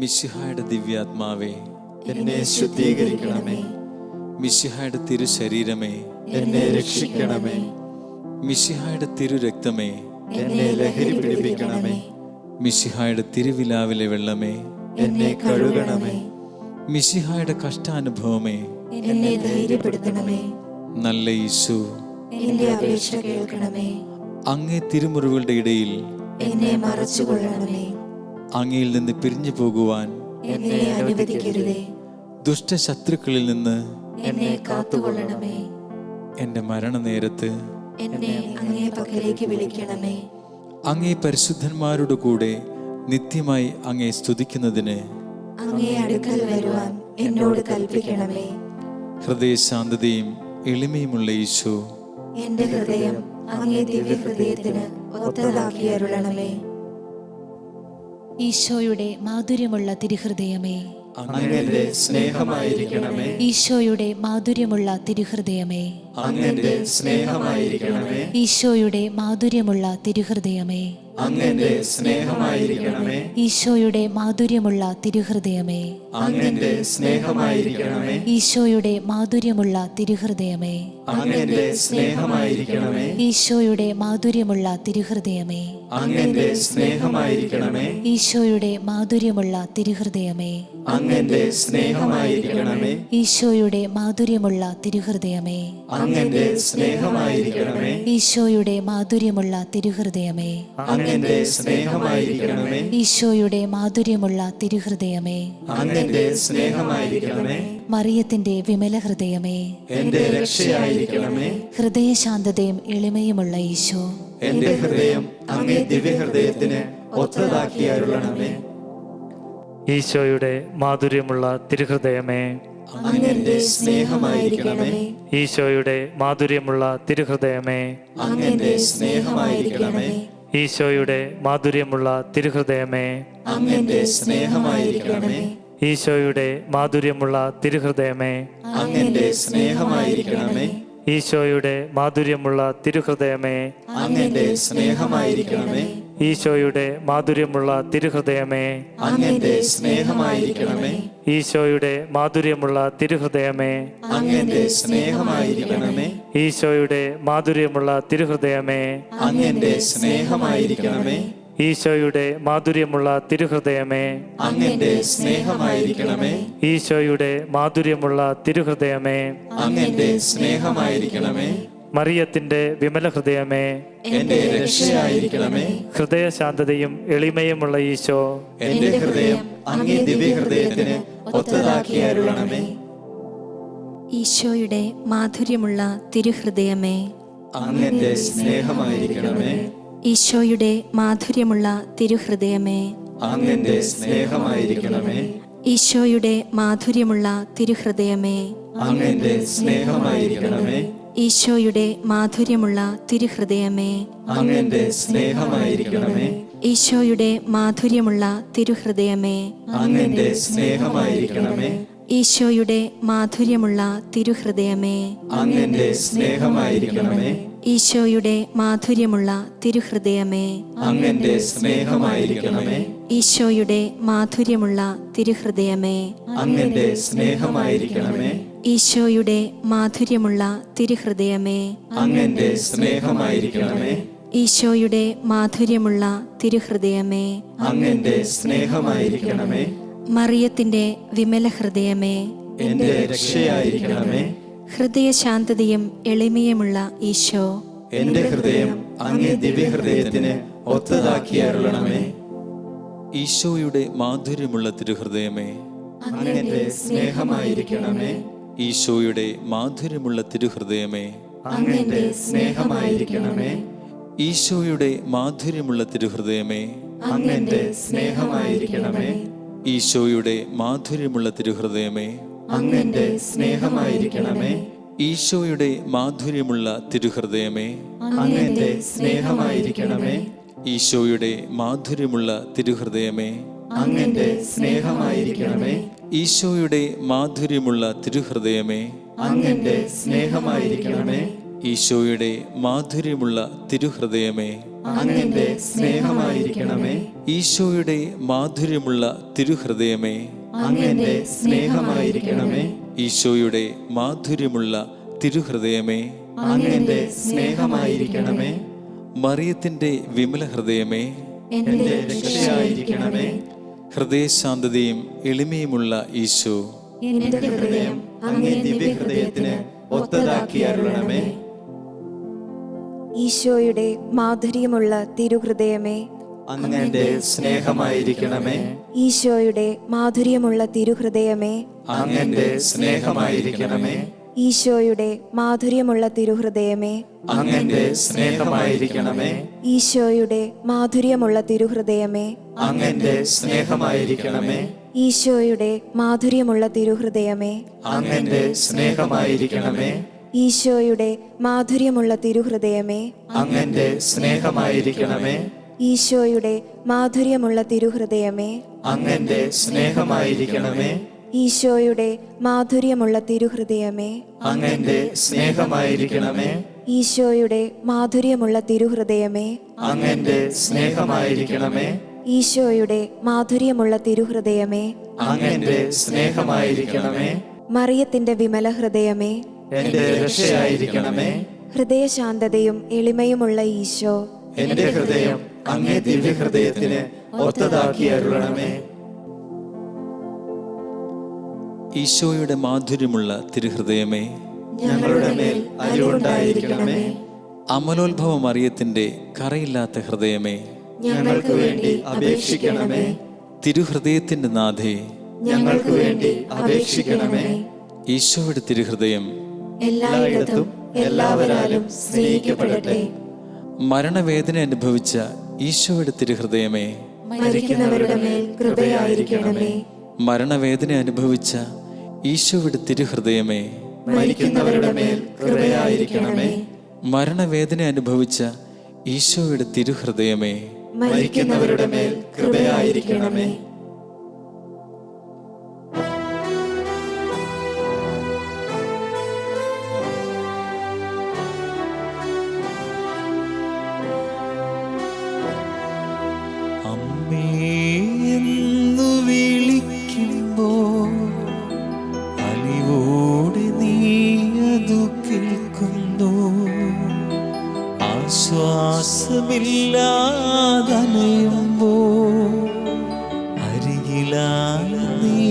മിശിഹായുടെ ദിവ്യാത്മാവേ, എന്നെ ശുദ്ധീകരിക്കണമേ. മിശിഹായുടെ തിരുശരീരമേ, എന്നെ രക്ഷിക്കണമേ. മിശിഹായുടെ തിരുരക്തമേ, എന്നെ ലഹരി പിടിപ്പിക്കണമേ. മിശിഹായുടെ തിരുവിലാവിലെ വെള്ളമേ, എന്നെ കഴുകണമേ. മിശിഹായുടെ കഷ്ടാനുഭവമേ, എന്നെ ധൈര്യപ്പെടുത്തണമേ. നല്ല യേശു, എന്റെ അപേക്ഷ കേൾക്കണമേ. അങ്ങേ തിരുമുറിവുകളുടെ ഇടയിൽ എന്നെ മറച്ചുകൊള്ളണമേ. അങ്ങയിൽ നിന്ന് പിരിഞ്ഞു പോകുവാൻ എന്നെ അനുവദിക്കരുതേ. ദുഷ്ടശത്രുക്കളിൽ നിന്ന് എന്നെ കാത്തുകൊള്ളണമേ. എൻ്റെ മരണനേരത്ത് എന്നെ അങ്ങേ പക്കലേക്ക് വിളിക്കണമേ. അങ്ങേ പരിശുദ്ധന്മാരുടെ കൂടെ നിത്യമായി അങ്ങേ സ്തുതിക്കുന്നതിന് അങ്ങേ അടുക്കൽ വരുവാൻ എന്നോട് കൽപ്പിക്കണമേ. ഹൃദയശാന്തതയും എളിമയുമുള്ള ഈശോ, എന്റെ ഹൃദയം അങ്ങേ ദിവ്യഹൃദയത്തിന് ഒത്തതാക്കി അരുളണമേ. ഈശോയുടെ മാധുര്യമുള്ള തിരുഹൃദയമേ, അങ്ങയുടെ സ്നേഹമായിരിക്കണമേ. ഈശോയുടെ മാധുര്യമുള്ള തിരുഹൃദയമേ, അങ്ങയുടെ സ്നേഹമായിരിക്കണമേ. ഈശോയുടെ മാധുര്യമുള്ള തിരുഹൃദയമേ, അങ്ങയുടെ സ്നേഹമായിരിക്കണമേ. ഈശോയുടെ മാധുര്യമുള്ള തിരുഹൃദയമേ, അങ്ങയുടെ സ്നേഹമായിരിക്കണമേ. ഈശോയുടെ മാധുര്യമുള്ള തിരുഹൃദയമേ, അങ്ങയുടെ സ്നേഹമായിരിക്കണമേ. ഈശോയുടെ മാധുര്യമുള്ള തിരുഹൃദയമേ, അങ്ങയുടെ സ്നേഹമായിരിക്കണമേ. ഈശോയുടെ മാധുര്യമുള്ള തിരുഹൃദയമേ, അങ്ങയുടെ സ്നേഹമായിരിക്കണമേ. ഈശോയുടെ മാധുര്യമുള്ള തിരുഹൃദയമേ, അങ്ങയുടെ സ്നേഹമായിരിക്കണമേ. ഈശോയുടെ മാധുര്യമുള്ള തിരുഹൃദയമേ, അങ്ങയുടെ സ്നേഹമായിരിക്കണമേ. ഈശോയുടെ മാധുര്യമുള്ള തിരുഹൃദയമേ, അങ്ങയുടെ സ്നേഹമായിരിക്കണമേ. മറിയത്തിന്റെ വിമല ഹൃദയമേ, എന്റെ രക്ഷയായിരിക്കണമേ. ഹൃദയശാന്തതയും എളിമയുമുള്ള ഈശോ, എന്റെ ഹൃദയം അങ്ങേ ദിവ്യഹൃദയത്തിന് ഒത്തതാക്കി അരുളണമേ. ഈശോയുടെ മാധുര്യമുള്ള തിരുഹൃദയമേ, അങ്ങന്റെ സ്നേഹമായിരിക്കണമേ. ഈശോയുടെ മാധുര്യമുള്ള തിരുഹൃദയമേ, അങ്ങന്റെ സ്നേഹമായിരിക്കണമേ. ഈശോയുടെ മാധുര്യമുള്ള തിരുഹൃദയമേ, അങ്ങന്റെ സ്നേഹമായിരിക്കണമേ. ഈശോയുടെ മാധുര്യമുള്ള തിരുഹൃദയമേ, അങ്ങന്റെ സ്നേഹമായിരിക്കണമേ. ഈശോയുടെ മാധുര്യമുള്ള തിരുഹൃദയമേ, അങ്ങന്റെ സ്നേഹമായിരിക്കണമേ. ഈശോയുടെ മാധുര്യമുള്ള തിരുഹൃദയമേ, അങ്ങന്റെ സ്നേഹമായിരിക്കണമേ. ഈശോയുടെ മാധുര്യമുള്ള തിരുഹൃദയമേ, അങ്ങന്റെ സ്നേഹമായിരിക്കണമേ. ഈശോയുടെ മാധുര്യമുള്ള തിരുഹൃദയമേ, അങ്ങന്റെ സ്നേഹമായിരിക്കണമേ. ഈശോയുടെ മാധുര്യമുള്ള തിരുഹൃദയമേ, അങ്ങന്റെ സ്നേഹമായിരിക്കണമേ. ഈശോയുടെ മാധുര്യമുള്ള തിരുഹൃദയമേ, അങ്ങന്റെ സ്നേഹമായിരിക്കണമേ. മറിയത്തിന്റെ വിമല ഹൃദയമേ, എന്റെ രക്ഷയായിരിക്കണമേ. ഹൃദയശാന്തതയും എളിമയുമുള്ള ഈശോ, എന്റെ ഹൃദയം അങ്ങേ ദിവ്യഹൃദയത്തിന് ഒത്തതാക്കി അരുളണമേ. ഈശോയുടെ മാധുര്യമുള്ള തിരുഹൃദയമേ, അങ്ങന്റെ സ്നേഹമായിരിക്കണമേ. ഈശോയുടെ മാധുര്യമുള്ള തിരുഹൃദയമേ, അങ്ങന്റെ സ്നേഹമായിരിക്കണമേ. ഈശോയുടെ മാധുര്യമുള്ള തിരുഹൃദയമേ, അങ്ങന്റെ സ്നേഹമായിരിക്കണമേ. ഈശോയുടെ മാധുര്യമുള്ള തിരുഹൃദയമേ, അങ്ങന്റെ സ്നേഹമായിരിക്കണമേ. ഈശോയുടെ മാധുര്യമുള്ള തിരുഹൃദയമേ, അങ്ങന്റെ സ്നേഹമായിരിക്കണമേ. ഈശോയുടെ മാധുര്യമുള്ള തിരുഹൃദയമേ, അങ്ങന്റെ സ്നേഹമായിരിക്കണമേ. ഈശോയുടെ മാധുര്യമുള്ള തിരുഹൃദയമേ, അങ്ങന്റെ സ്നേഹമായിരിക്കണമേ. ഈശോയുടെ മാധുര്യമുള്ള തിരുഹൃദയമേ, അങ്ങന്റെ സ്നേഹമായിരിക്കണമേ. ഈശോയുടെ മാധുര്യമുള്ള തിരുഹൃദയമേ, അങ്ങന്റെ സ്നേഹമായിരിക്കണമേ. ഈശോയുടെ മാധുര്യമുള്ള തിരുഹൃദയമേ, അങ്ങന്റെ സ്നേഹമായിരിക്കണമേ. മറിയത്തിന്റെ വിമല ഹൃദയമേ, എന്റെ രക്ഷയായിരിക്കണമേ. ഹൃദയശാന്തതയും എളിമയുമുള്ള ഈശോ, എന്റെ ഹൃദയം അങ്ങേ ദിവ്യഹൃദയത്തിന് ഒത്തതാക്കി അരുളണമേ. ഈശോയുടെ മാധുര്യമുള്ള തിരുഹൃദയമേ, അങ്ങന്റെ സ്നേഹമായിരിക്കണമേ. ഈശോയുടെ മാധുര്യമുള്ള തിരുഹൃദയമേ, അങ്ങന്റെ സ്നേഹമായിരിക്കണമേ. ഈശോയുടെ മാധുര്യമുള്ള തിരുഹൃദയമേ, അങ്ങന്റെ സ്നേഹമായിരിക്കണമേ. ഈശോയുടെ മാധുര്യമുള്ള തിരുഹൃദയമേ, അങ്ങന്റെ സ്നേഹമായിരിക്കണമേ. ഈശോയുടെ മാധുര്യമുള്ള തിരുഹൃദയമേ, അങ്ങന്റെ സ്നേഹമായിരിക്കണമേ. ഈശോയുടെ മാധുര്യമുള്ള തിരുഹൃദയമേ, അങ്ങന്റെ സ്നേഹമായിരിക്കണമേ. ഈശോയുടെ മാധുര്യമുള്ള തിരുഹൃദയമേ, അങ്ങന്റെ സ്നേഹമായിരിക്കണമേ. ഈശോയുടെ മാധുര്യമുള്ള തിരുഹൃദയമേ, അങ്ങന്റെ സ്നേഹമായിരിക്കണമേ. ഈശോയുടെ മാധുര്യമുള്ള തിരുഹൃദയമേ, അങ്ങന്റെ സ്നേഹമായിരിക്കണമേ. ഈശോയുടെ മാധുര്യമുള്ള തിരുഹൃദയമേ, അങ്ങന്റെ സ്നേഹമായിരിക്കണമേ. മറിയത്തിന്റെ വിമല ഹൃദയമേ, എന്റെ രക്ഷയായിരിക്കണമേ. ഹൃദയശാന്തതയും എളിമയുമുള്ള ഈശോ, എന്റെ ഹൃദയം അങ്ങേ ദിവ്യഹൃദയത്തിന് ഒത്തതാക്കി അരുളണമേ. ഈശോയുടെ മാധുര്യമുള്ള തിരുഹൃദയമേ, അങ്ങന്റെ സ്നേഹമായിരിക്കണമേ. ഈശോയുടെ മാധുര്യമുള്ള തിരുഹൃദയമേ, അങ്ങന്റെ സ്നേഹമായിരിക്കണമേ. ഈശോയുടെ മാധുര്യമുള്ള തിരുഹൃദയമേ, അങ്ങന്റെ സ്നേഹമായിരിക്കണമേ. ഈശോയുടെ മാധുര്യമുള്ള തിരുഹൃദയമേ, അങ്ങന്റെ സ്നേഹമായിരിക്കണമേ. ഈശോയുടെ മാധുര്യമുള്ള തിരുഹൃദയമേ, അങ്ങന്റെ സ്നേഹമായിരിക്കണമേ. ഈശോയുടെ മാധുര്യമുള്ള തിരുഹൃദയമേ, അങ്ങന്റെ സ്നേഹമായിരിക്കണമേ. ഈശോയുടെ മാധുര്യമുള്ള തിരുഹൃദയമേ, അങ്ങന്റെ സ്നേഹമായിരിക്കണമേ. ഈശോയുടെ മാധുര്യമുള്ള തിരുഹൃദയമേ, അങ്ങന്റെ സ്നേഹമായിരിക്കണമേ. ഈശോയുടെ മാധുര്യമുള്ള തിരുഹൃദയമേ, അങ്ങന്റെ സ്നേഹമായിരിക്കണമേ. ഈശോയുടെ മാധുര്യമുള്ള തിരുഹൃദയമേ, അങ്ങന്റെ സ്നേഹമായിരിക്കണമേ. മറിയത്തിന്റെ വിമല ഹൃദയമേ, എന്റെ രക്ഷയായിരിക്കണമേ. ഹൃദയശാന്തതയും എളിമയുമുള്ള ഈശോ, എന്റെ ഹൃദയം അങ്ങേ ദിവ്യഹൃദയത്തിന് ഒത്തതാക്കി അരുളണമേ. ഈശോയുടെ മാധുര്യമുള്ള തിരുഹൃദയമേ, ഞങ്ങളുടെ മേൽ അരിവുണ്ടായിരിക്കണമേ. അമലോത്ഭവ മറിയത്തിന്റെ കറയില്ലാത്ത ഹൃദയമേ, ഞങ്ങൾക്ക് വേണ്ടി അപേക്ഷിക്കണമേ. തിരുഹൃദയത്തിന്റെ നാഥേ, ഞങ്ങൾക്ക് വേണ്ടി അപേക്ഷിക്കണമേ. ഈശോയുടെ തിരുഹൃദയം എല്ലായിടത്തും എല്ലാവരാലും സ്നേഹിക്കപ്പെടട്ടെ. മരണവേദന അനുഭവിച്ച ഈശോയുടെ തിരുഹൃദയമേ, മരിക്കുന്നവരുടെ മേൽ കൃപയായിരിക്കണമേ. മരണവേദന അനുഭവിച്ച ഈശോയുടെ തിരുഹൃദയമേ, മരിക്കുന്നവരുടെ മേൽ കൃപയായിരിക്കണമേ. മരണവേദന അനുഭവിച്ച ഈശോയുടെ തിരുഹൃദയമേ, മരിക്കുന്നവരുടെ മേൽ കൃപയായിരിക്കണമേ. അമ്മേയെന്നു വിളിക്കുമ്പോൾ അലിവോടെ നീയതു കേൾക്കുന്നു. ആശ്വാസമില്ലാതലയുമ്പോൾ അരികിലായി നീ